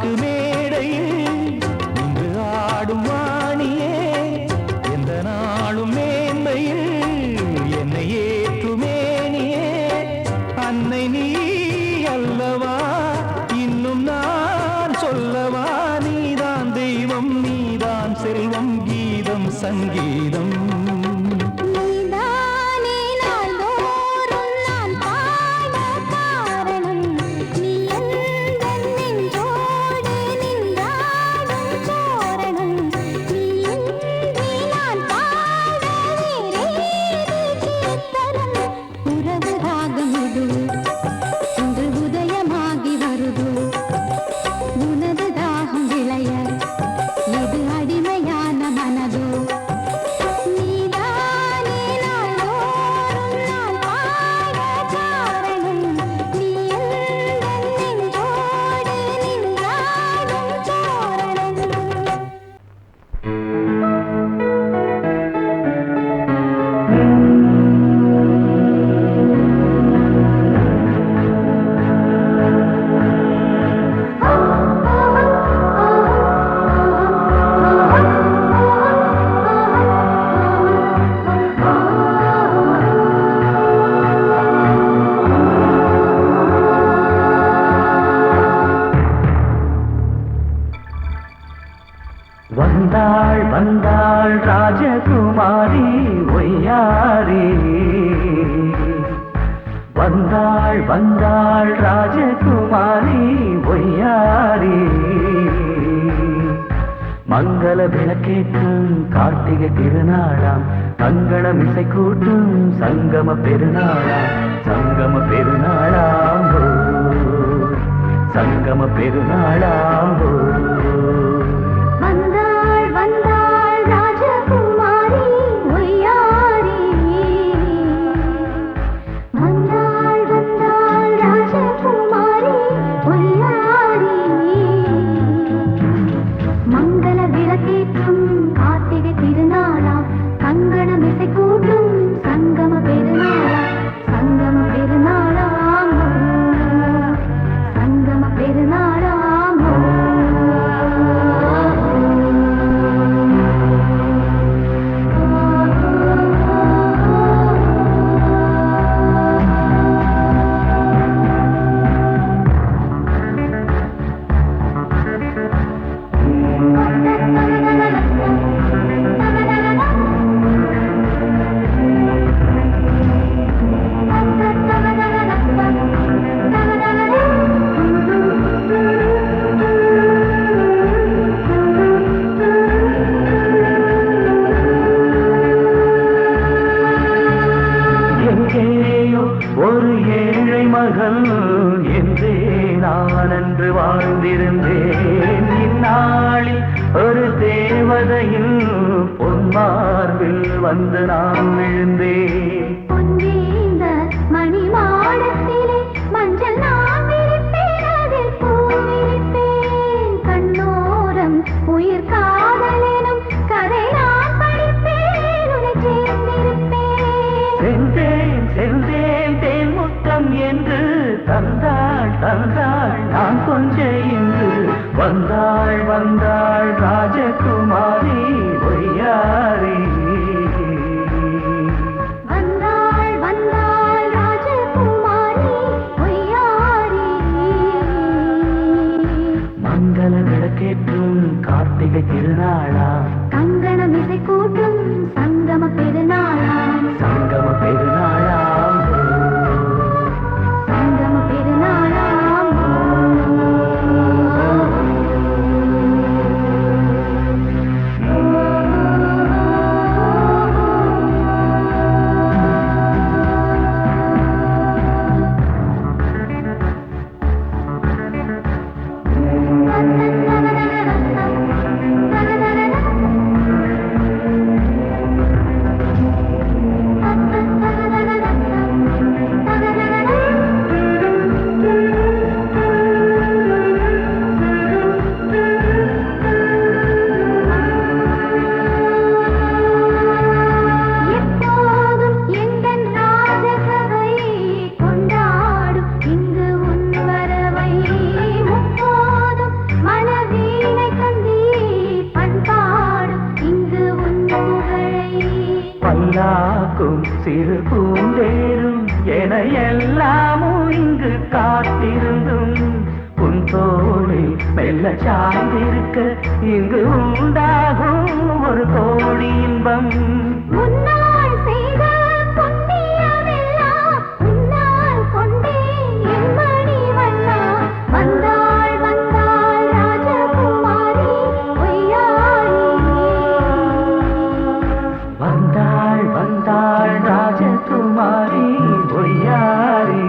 பாட்டு மேடையில் இன்று ஆடும் வாணியே எந்த நாளும் மேன்மையில் என்னை ஏற்றுமேனியே அன்னை நீ அல்லவா இன்னும் நான் சொல்லவா நீதான் தெய்வம் நீதான் செல்வம் கீதம் சங்கீதம் வந்தாள் வந்தாள் ராஜகுமாரி ஒய்யாரி வந்தாள் வந்தாள் ராஜகுமாரி ஒய்யாரி மங்கள விளக்கேற்றும் கார்த்திகை திருநாளாம் கங்கணம் இசை கூட்டும் சங்கம பெருநாளாம் சங்கம பெருநாளாம் சங்கம பெருநாளாம் ஒரு ஏழை மகள் என்றே நான் அன்று வாழ்ந்திருந்தேன் இந்நாளில் ஒரு தேவதையில் பொன்மார்பில் வந்து நான் விழுந்தேன் மணிமாடத்திலே மஞ்சள் நான் விரிப்பேன் அதில் பூ விரிப்பேன் கண்ணோரம் உயிர் காதலெனும் கதை நான் படிப்பேன் உன்னை சேர்ந்திருப்பேன் சென்றேன் சென்றேன் தேன் முத்தம் என்று தந்தாள் தந்தாள் நான் கொஞ்சம் என்று வந்தாள் வந்தாள் ராஜகுமாரி ஒய்யாரி மங்கள விளக்கேற்றும் கார்த்திகை திருநாளா கங்கணம் இசை கூட்டும் சங்கம பெருநாளா சங்கம பெருநாளா சங்கம பெருநாளா காக்கும் சிறு பூந்தேரும் என எல்லாமும் இங்கு காத்திருந்தும் உன் தோளில் மெல்ல சாய்ந்திருக்க இங்கு உண்டாகும் ஒரு கோடி இன்பம். முன்னால் செய்த புண்ணியமெல்லாம் முன்னால் கொண்டே என் மணி வண்ணா. வந்தாள் வந்தாள் ராஜகுமாரி பொய்யாரி. வந்தாள் வந்தாள் ராஜகுமாரி பொய்யாரி.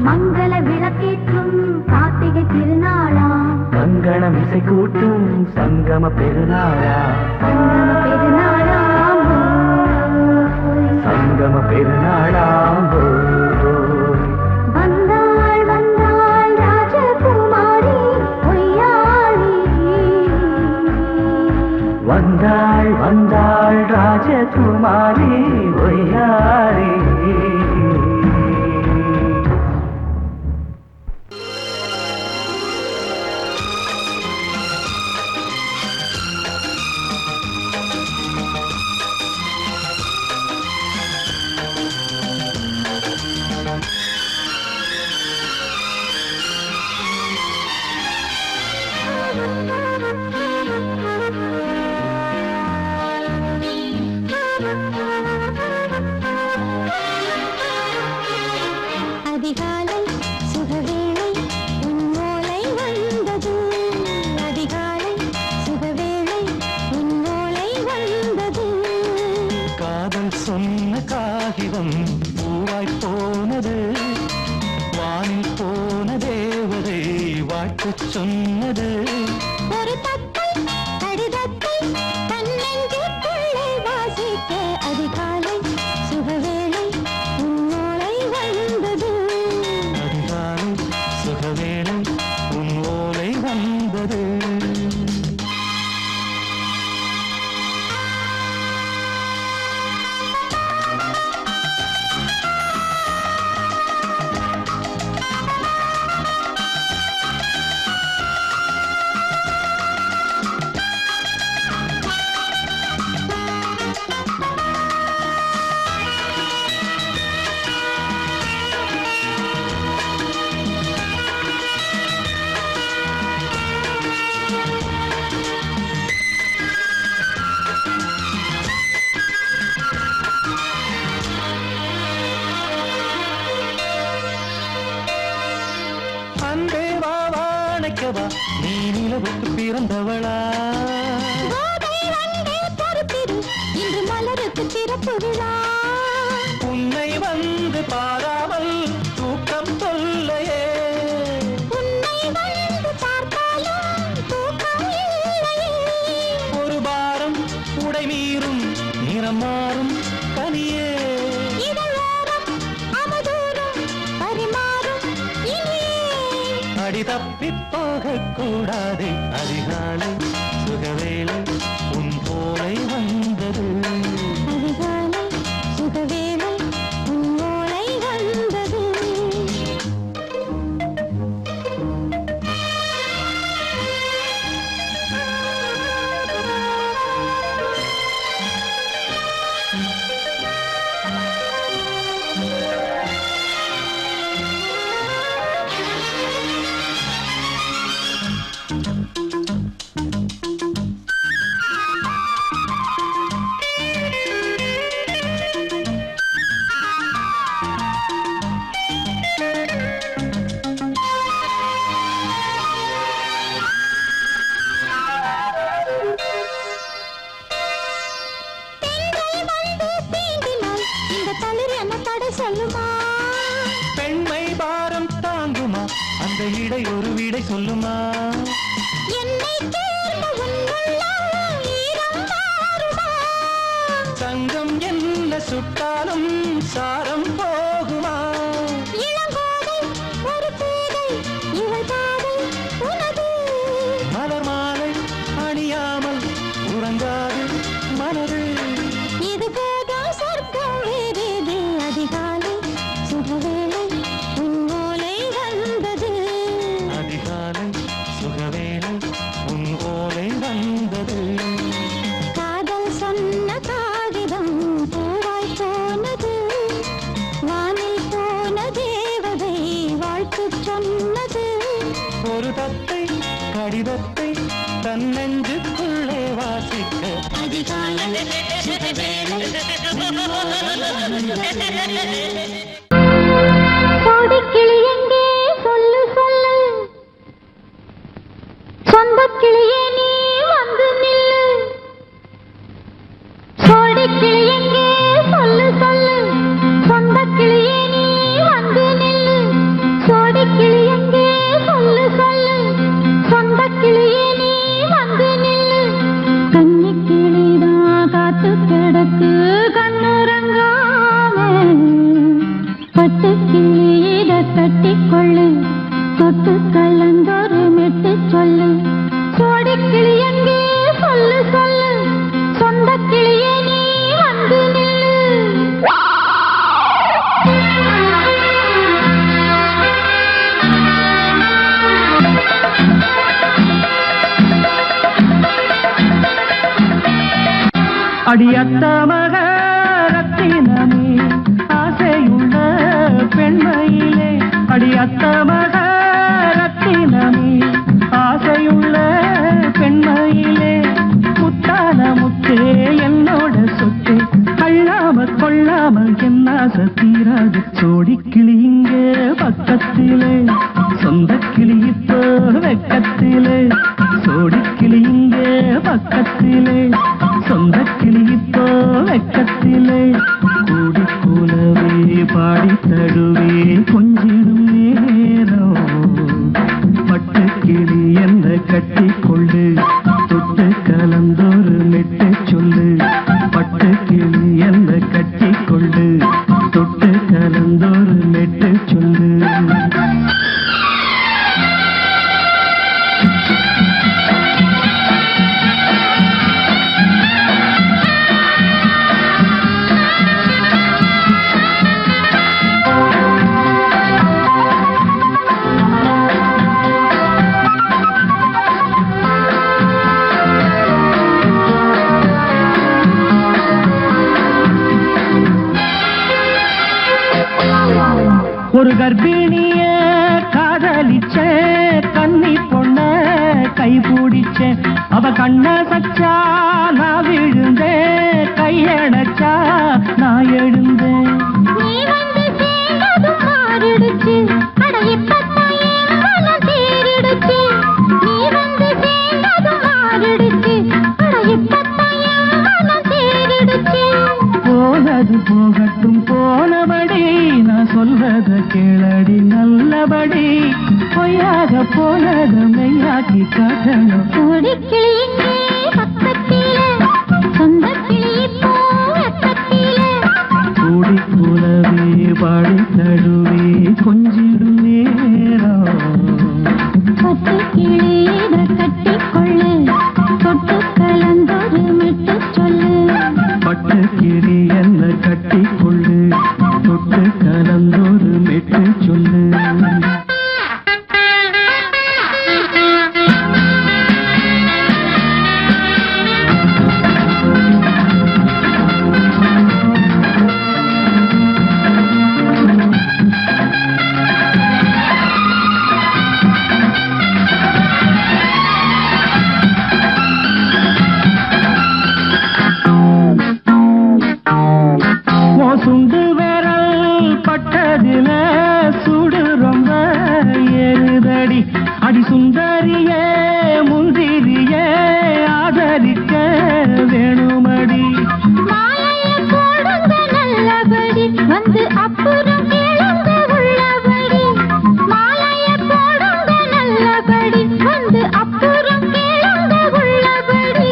மங்கள விளக்கேற்றும் கார்த்திகை திருநாளாம் கங்கணம் இசை கூட்டும் சங்கம பெருநாளா. பெருநாளாம் சங்கம பெருநாளாம் வந்தாள் வந்தாள் ராஜகுமாரி பொய்யாரி. வந்தாள் வந்தாள் ராஜகுமாரி பொய்யாரி. அதிகாலை சுகவேளை உன் ஓலை வந்தது. அதிகாலை சுகவேளை உன் ஓலை வந்தது. காதல் சொன்ன காகிதம் பூவாய் போனது. வானில் போன தேவதை வாழ்த்து சொன்னது. ஒரு தத்தை கடிதத்தை தன்னெஞ்சுக்குள்ளே வாசிக்க அதிகாலை சுகவேளை உன் ஓலை வந்தது. அதிகாலை சுகவேளை உன் ஓலை வந்தது. அன்பே வா வாழைக்கவா நீ நிலவுக்கு பிறந்தவளா. கோதை வந்தே பொறுத்திரு இன்று மலருக்கு திறப்பு விழா. உன்னை வந்து பாராமல் தூக்கம் சொல்லையே. உன்னை வந்து பார்த்தாலும் தூக்கம் இல்லையே. ஒரு பாரம் உடை மீறும் நிறம் மாறும் கனியே. இதழோரம் அவதூறும் பரிமாறும் இனியே. அடி தப்பி போகக் கூடாதே. அதிகாலை சுகவேளை உன் போலை வந்தது. அதிகாலை சுகவேளை உன் ஓலை வந்தது. சொல்லுமா பெண்மை பாரம் தாங்குமா அந்த இடை ஒரு விடை சொல்லுமா என்னை தேர்ந்த உன்னுள்ளம் ஈரம் மாறுமா சங்கம் என்ன சுட்டாலும் சாரம் போகுமா இளங்கோதை ஒரு பேதை இவள் பாதை உனது மலர் மாலை அணியாமல் உறங்காது மனது இது போதும் சொர்க்கம் வேறேது அதிகாலை சுகவேளை உன் ஓலை வந்தது அதிகாலை சுகவேளை உன் ஓலை வந்தது காதல் சொன்ன காதல் ஒரு தத்தை கடிதத்தை தன்னெஞ்சுக்குள்ளே வாசிக்க அதிகாலை கோடிக்கிளி எங்கே சொல்லு சொல்லு சொந்த கிளியே நீ வந்து நில்லு கோடிக்கிளி எங்கே சொல்லு சொல்லு சொந்த கிளியே நீ வந்து நில்லு கோடிக்கிளி எங்கே சொல்லு சொல்லு சொந்த கிளியே நீ வந்து நில்லு கன்னி கிளிதான் காத்து கிடக்கு கண்ணுறங்காம பட்டு கிளியிட கட்டிக்கொள்ளு தொட்டு கலந்தொரு மெட்டு சொல்லு சோடி கிளி எங்கே சொல்லு சொல்லு சொந்த கிளியே நீ வந்து நில்லு அடியத்த மக ரத்தினமே ஆசையுள்ள பெண்மையிலே அடியத்த மக ரத்தினமே ஆசையுள்ள பெண்மையிலே முத்தான முத்தே என்னோட சொத்து அள்ளாம கொள்ளாம என்ன தீராது சோடி கிளி இங்கே பக்கத்திலே சொந்த கிளி இப்போ வெக்கத்திலே சோடி கிளி இங்கே பக்கத்திலே சொந்த கிளி இப்போ வெக்கத்திலே கூடி கூலவே பாடி தடுவே கொஞ்சிடும் நேரம் பட்டு கிளி என்ன கட்டி கொண்டு தொட்டு கலந்தொரு மெட்டு சொல்லு பட்டு கிளி என்ன கட்டி கொண்டு தொட்டு கலந்தொரு மெட்டு சொல்லு ஒரு கர்ப்பிணிய காதலிச்ச கன்னி பொண்ண கைபிடிச்ச அவ கண்ண சச்சா நான் விழுந்தேன் கையடைச்சா நான் எழுந்தேன் நீ வந்து சேர்ந்ததும் மாறிடுச்சு அட இப்பத்தான் என் மனம் தேறிடுச்சு நீ வந்து சேர்ந்ததும் மாறிடுச்சு அட இப்பத்தான் என் மனம் தேறிடுச்சு போனது போகட்டும் போனபடி நான் சொல்றத கேளடி நல்லபடி பொய்யாக போனது மெய்யாக்கி காட்டணும் கோடி கிளி இங்கே பக்கத்திலே சொந்த கிளி இப்போ வெக்கத்திலே கூடி கூலவே பாடி தடுவே கொஞ்சிடும் நேரம் பட்டு கிளியிட கட்டிக்கொள்ளு தொட்டு கலந்தொரு மெட்டு சொல்லு பட்டு கிளி என்ன கட்டி கொள்ளு தொட்டு கலந்தொரு மெட்டு சொல்லு சுண்டு விரல் பட்டதில சுடு ரொம்ப ஏறுதடி அடி சுந்தரியே முந்திரியே ஆதரிக்க வேணுமடி மாலைய போடுங்க நல்லபடி வந்து அப்புறம் கேளுங்க உள்ளபடி மாலைய போடுங்க நல்லபடி வந்து அப்புறம் கேளுங்க உள்ளபடி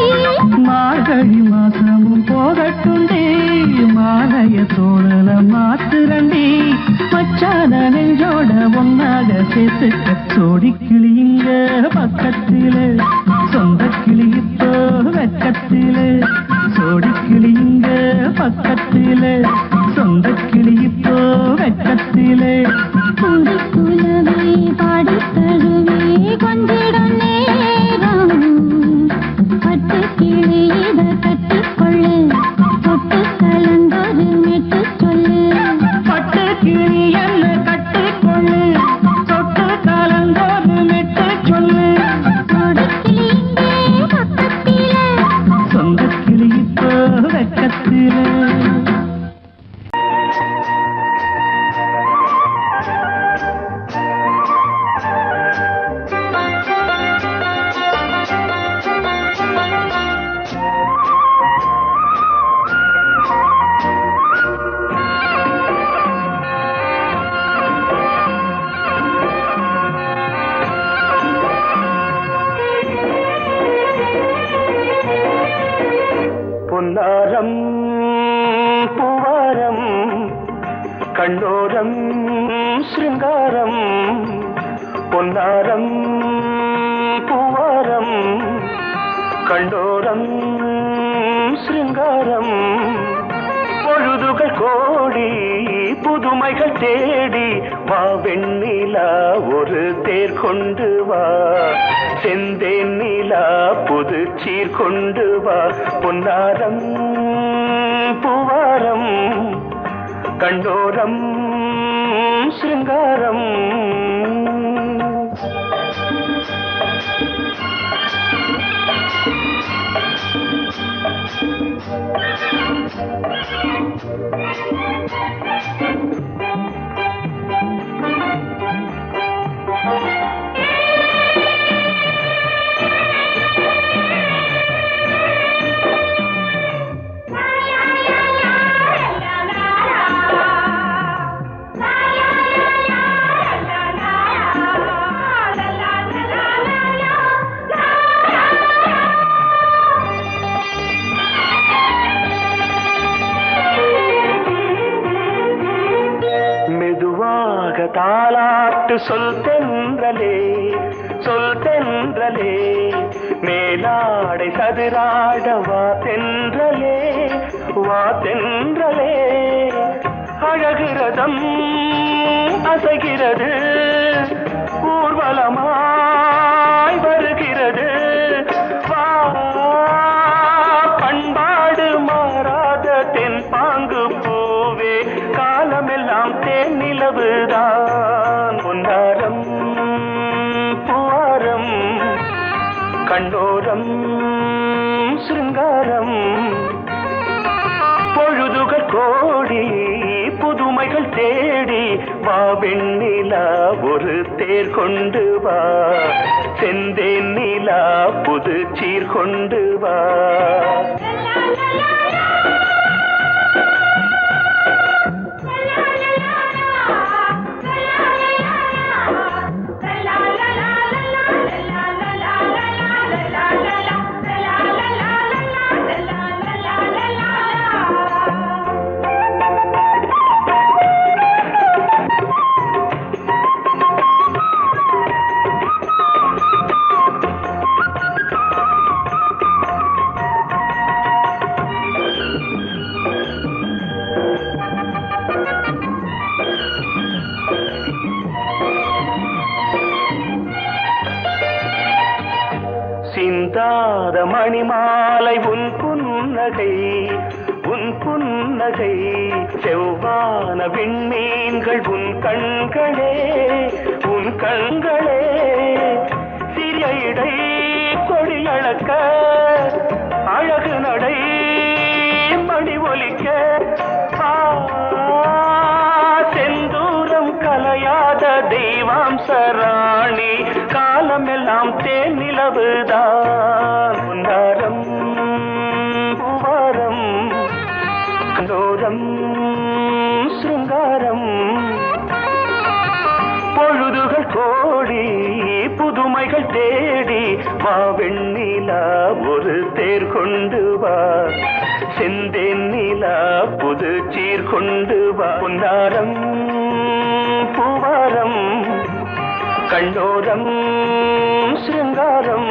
மார்கழி மாசமும் போகட்டுண்டி மாலைய தோழல மாத்துரண்டி மச்சான நெஞ்சோட ஒன்னாக சேர்த்துக்க சோடி கிளிங்க பக்கத்திலே சொந்த கிளி இப்போ வெக்கத்திலே சோடி கிளிங்க பக்கத்திலே சொந்த கிளி இப்போ வெக்கத்திலே கூடி குலவே பாடி தழுவே கொஞ்சிடம் நேரம் பட்டு கிளியிட கட்டிக்கொள்ளு தொட்டு கலந்தொரு மெட்டு சொல்லு பட்டு கிளி என்ன கட்டிக்கொள்ளு தொட்டு கலந்தொரு பொன்னாரம் பூவாரம் கண்ணோரம் சிருங்காரம் பொன்னாரம் பூவாரம் கண்டோரம் சிருங்காரம் பொழுதுகள் கோடி புதுமைகள் தேடி வா வெண்ணிலா ஒரு தேர் கொண்டு வா செந்தேன் நிலா புது சீர் கொண்டு வா பொன்னாரம் பூவாரம் கண்டோரம் சிருங்காரம் தாலாட்டு சொல் தென்றலே மேலாடை சதுராட வா தென்றலே அழகிறதம் அசைகிறது ஊர்வலமாய் வருகிறது வா பண்பாடு மாறாத தென் பாங்கு பூவே காலமெல்லாம் தேன் நிலவுதான் பொன்னாரம் பூவாரம் கண்டோரம் சிருங்காரம் பொழுதுகள் கோடி புதுமைகள் தேடி வா வெண்ணிலா ஒரு தேர் கொண்டு வா செந்தேன் நிலா புது சீர் கொண்டு வா சிந்தாத மணிமாலை உன் புன்னகை செவ்வான விண்மீன்கள் உன் கண்களே சிறிய இடை கொடியளக்க அழகு நடை மணி ஒலிக்க செந்தூரம் கலையாத தெய்வாம்சராணி காலமெல்லாம் தேன் நிலவுதான் பொன்னாரம் பூவாரம் கண்டோரம் சிருங்காரம் பொழுதுகள் கோடி புதுமைகள் தேடி வா வெண்ணிலா ஒரு தேர் கொண்டு வா செந்தேன் நிலா புது சீர் கொண்டு வா பொன்னாரம் பூவாரம் கண்டோரம் சிருங்காரம்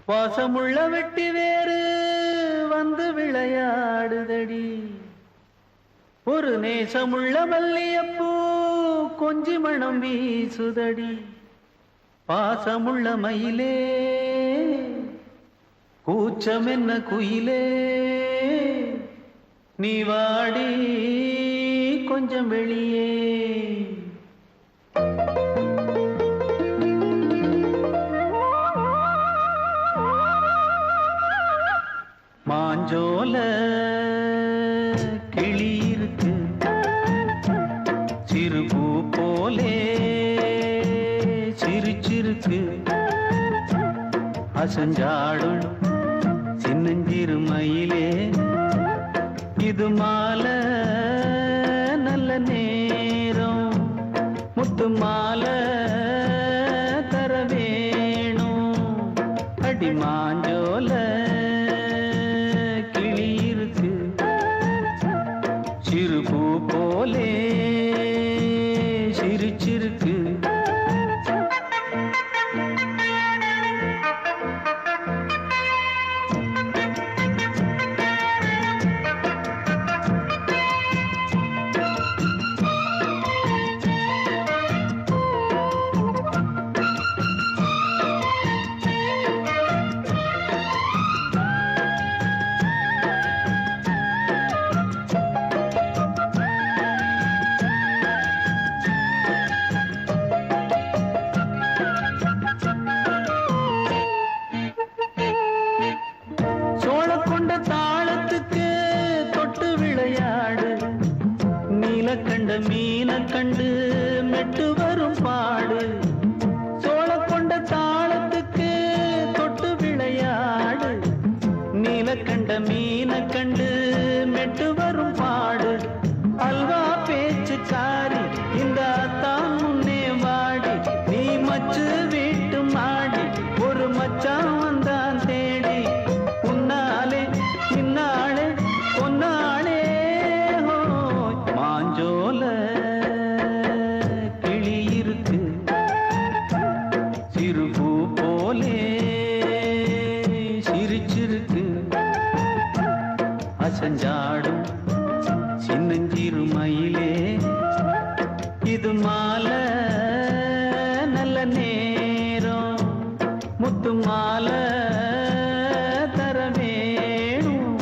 வாசமுள்ள வெட்டி வேறு வந்து விளையாடுதடி ஒரு நேசமுள்ள மல்லியப்பூ கொஞ்சி மணம் வீசுதடி பாசமுள்ள மயிலே கூச்சம் என்ன குயிலே நீ வாடி கொஞ்சம் வெளியே மாஞ்சோல கிளி இருக்கு சிறுபூ போலே சிரிச்சிருக்கு அசஞ்சாடும் சின்னஞ்சிறு மயிலே இது மாலை நல்ல நே மாலை தர வேணும் அடி மாஞ்சோல கிளி இருக்கு சிறு பூ போலே சிரிச்சிருக்கு சோழக்கொண்ட தாளத்துக்கு தொட்டு விளையாடு நீலக்கண்ட மீன கண்டு மெட்டு வரும் பாடு சோழக்கொண்ட தாளத்துக்கு தொட்டு விளையாடு நீலக்கண்ட மீன கண்டு மெட்டு வரும் பாடு அல்வா பேச்சுக்காரி இந்த தான் முன்னே வாடி நீ மச்சு வீட்டு மாடி ஒரு மச்சான் வந்தான் தேடி உன்னாலே இன்னாளே பொன்னாளே மாஞ்சோல கிளி இருக்கு சிறு பூ போலே சிரிச்சிருக்கு அசஞ்சாடும் சின்னஞ்சிறு மயிலே இது மாலை நல்ல நேரம் முத்து மாலை தர வேணும்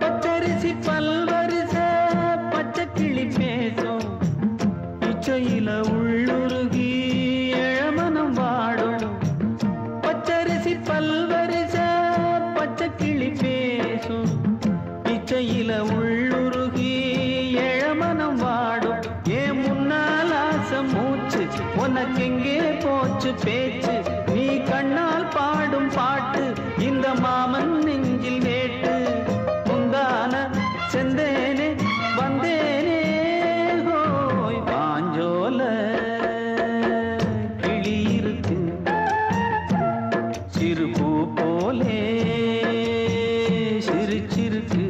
பச்சரிசி பல்வரிச பச்சை கிளி பேசும் இச்சையில உள்ளுருகி இளமனம் வாடும் பச்சரிசி பல்வரிச பச்சை கிளி பேசும் இச்சையில உள்ளுருகி இளமனம் வாடும் ஏன் முன்னால் ஆசை மூச்சு உனக்கெங்கே போச்சு பேச்சு நீ கண்ணால் பாடும் பாட்டு இந்த மாமன் நெஞ்சில் வேட்டு முந்தான செந்தேனே வந்தேனே ஹோய் பாஞ்சோல கிளி இருக்கு சிறு பூ போலே சிரிச்சிருக்கு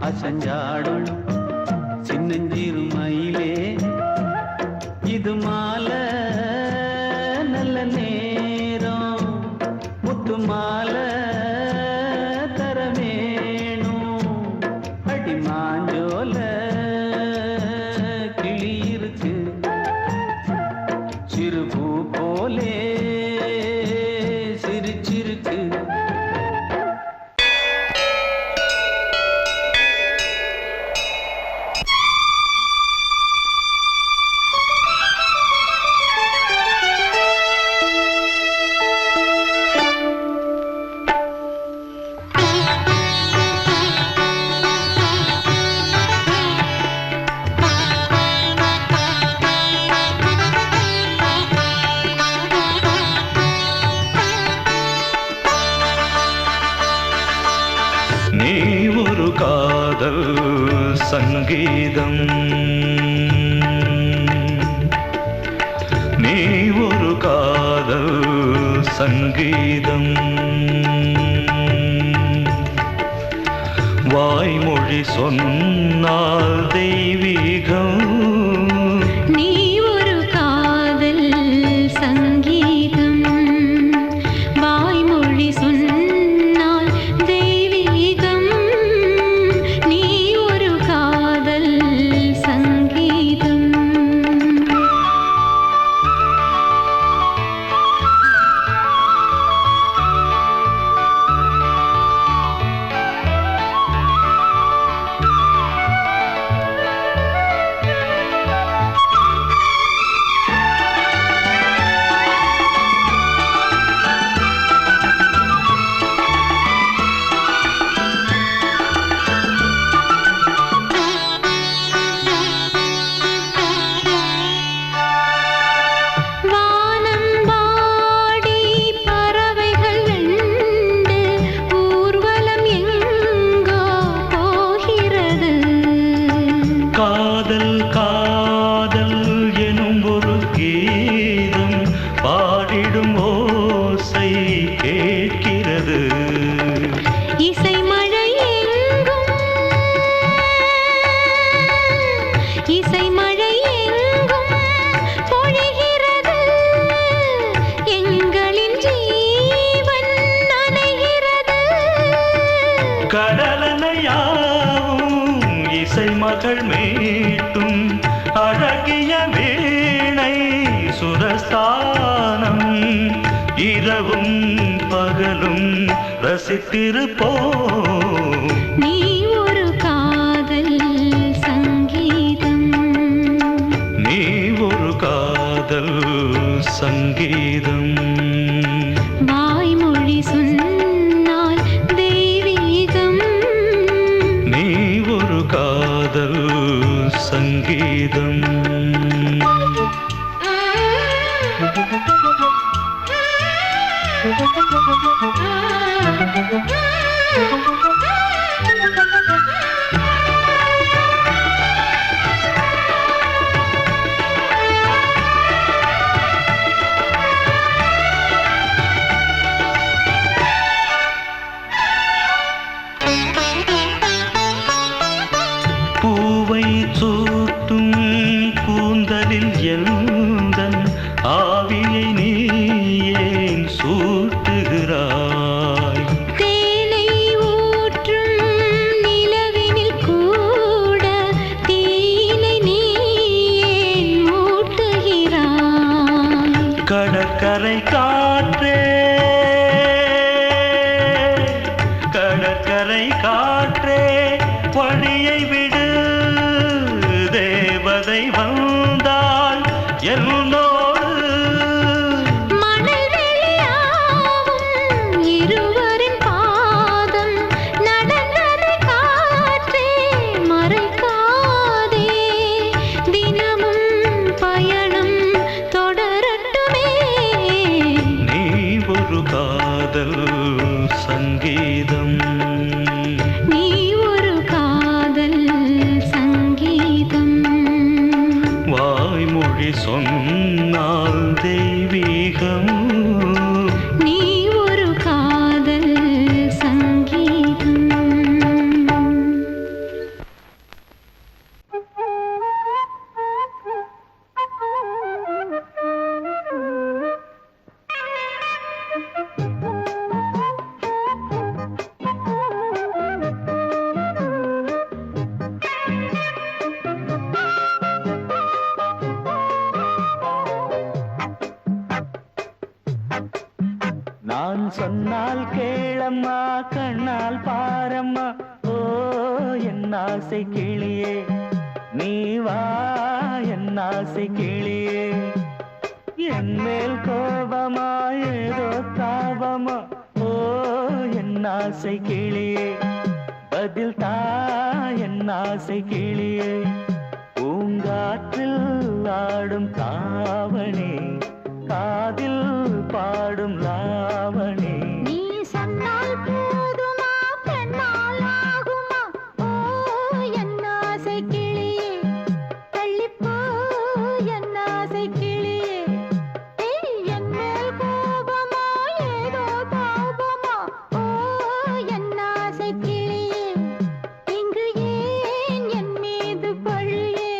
அசஞ்சாடும் சின்னஞ்சிறு மயிலே இது மாலை நல்ல நேரம் முத்து மாலை தர வேணும் அடி மாஞ்சோல கிளி இருக்கு சிறு பூ போலே சிரிச்சிருக்கு நீ ஒரு காதல் சங்கீதம் நீ ஒரு காதல் சங்கீதம் வாய்மொழி சொன்னால் தெய்வீகம் நீ ஒரு காதல் சங்கீதம் வாய்மொழி சொன்னால் தெய்வீகம் நீ ஒரு காதல் சங்கீதம் கீதம் பாடிடும் ஓசை கேட்கிறது. இசை மழை எங்கும் இசை மழை எங்கும் பொழிகிறது. எங்களின் ஜீவன் நனைகிறது. கடலனையாவும் இசை மகள் மீட்டும் அழகிய வீணை சுரஸ்தானம். இரவும் பகலும் ரசித்திருப்போம். நீ ஒரு காதல் சங்கீதம். நீ ஒரு காதல் சங்கீதம். வாய்மொழி சொன்னால் தெய்வீகம். நீ ஒரு காதல் சங்கீதம். பூவை சூட்டும் கூந்தலில் எந்தன் ஆவியை நீ ஏன் சூட்டுகிறாய்? தேனை ஊற்றும் நிலவினில் கூட தீனை நீ ஏன் மூட்டுகிறாய்? கடற்கரை காற்றே, கடற்கரை காற்றே வழியை விடு. தேவதை வந்தால் என்னோடு மணல் வெளியாகும் இருவரின் பாதம் நடந்ததை காற்றே மறைக்காதே. தினமும் பயணம் தொடரட்டுமே. நீ ஒரு காதல் சங்கீதம். நீ ஒரு காதல் சங்கீதம். வாய்மொழி சொன்னால் தெய்வீகம். நீ ஒரு காதல் சங்கீதம். நான் சொன்னால் கேளம்மா, கண்ணால் பாரம்மா. ஓ என் ஆசை கிளியே, நீ வா என் ஆசை கிளியே. என் மேல் கோபமா ஏதோ தாபமா? ஓ என் ஆசை கிளியே, பதில் தா என் ஆசை கிளியே. பூங்காற்றில் ஆடும் தாவணி, காதில் பாடும் லாவணி. நீ சொன்னால் போதுமா, பெண்ணால் ஆகுமா? ஓ என் ஆசை கிளியே, தள்ளிப்போ என் ஆசை கிளியே. என் மேல் கோபமா ஏதோ தாபமா? ஓ என் ஆசை கிளியே, இங்கு ஏன் என் மீது பழியே?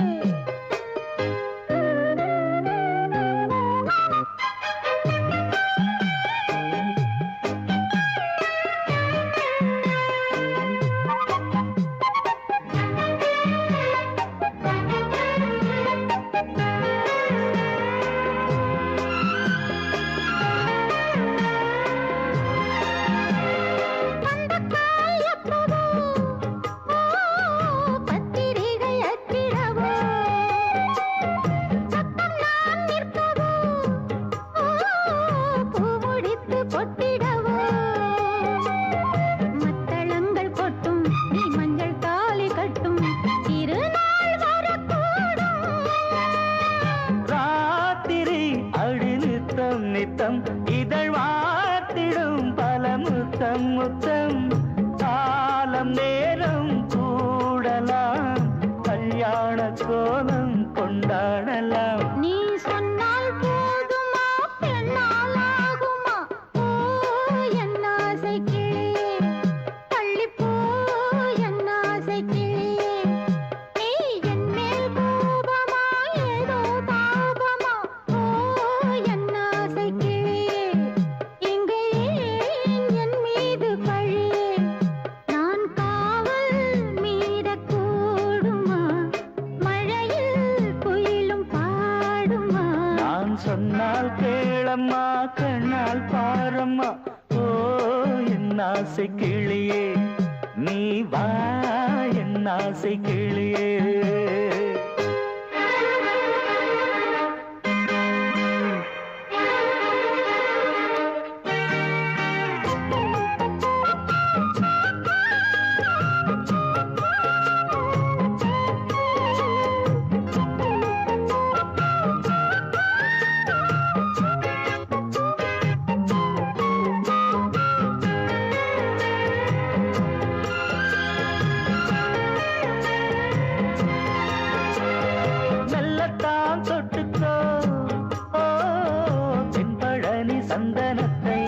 நித்தம் இதழ் வார்த்திடும் பல முத்தம் முத்தம். காலம் நேரம் கூடலாம், கல்யாண கோலம் கொண்டாடலாம். நீ சொன்னால் சொன்னால் கேளம்மா கண்ணால் பாரம்மா ஓ என் ஆசை கிளியே நீ வா என் ஆசை கிளியே தொட்டுக்கோ ஓ தென்பழனி சந்தனத்தை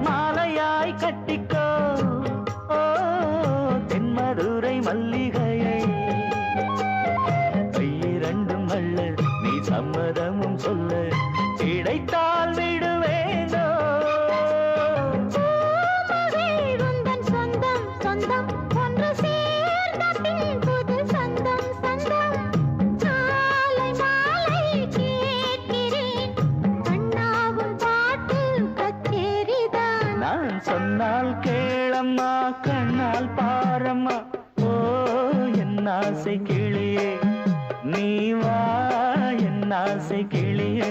மாலையாய் கட்டிக்கோ ஓ தென்மதுரை மல்லிகையை கையிரண்டும் அல்ல நீ சம்மதமும் சொல்ல கிடைத்தால் விடுவேனோ சொந்தம் சொந்தம் ஒன்று சேர்ந்த பின் புது சொந்தம் சொந்தம் நான் சொன்னால் கேளம்மா கண்ணால் பாரம்மா ஓ என் ஆசை கிளியே நீ வா என் ஆசை கிளியே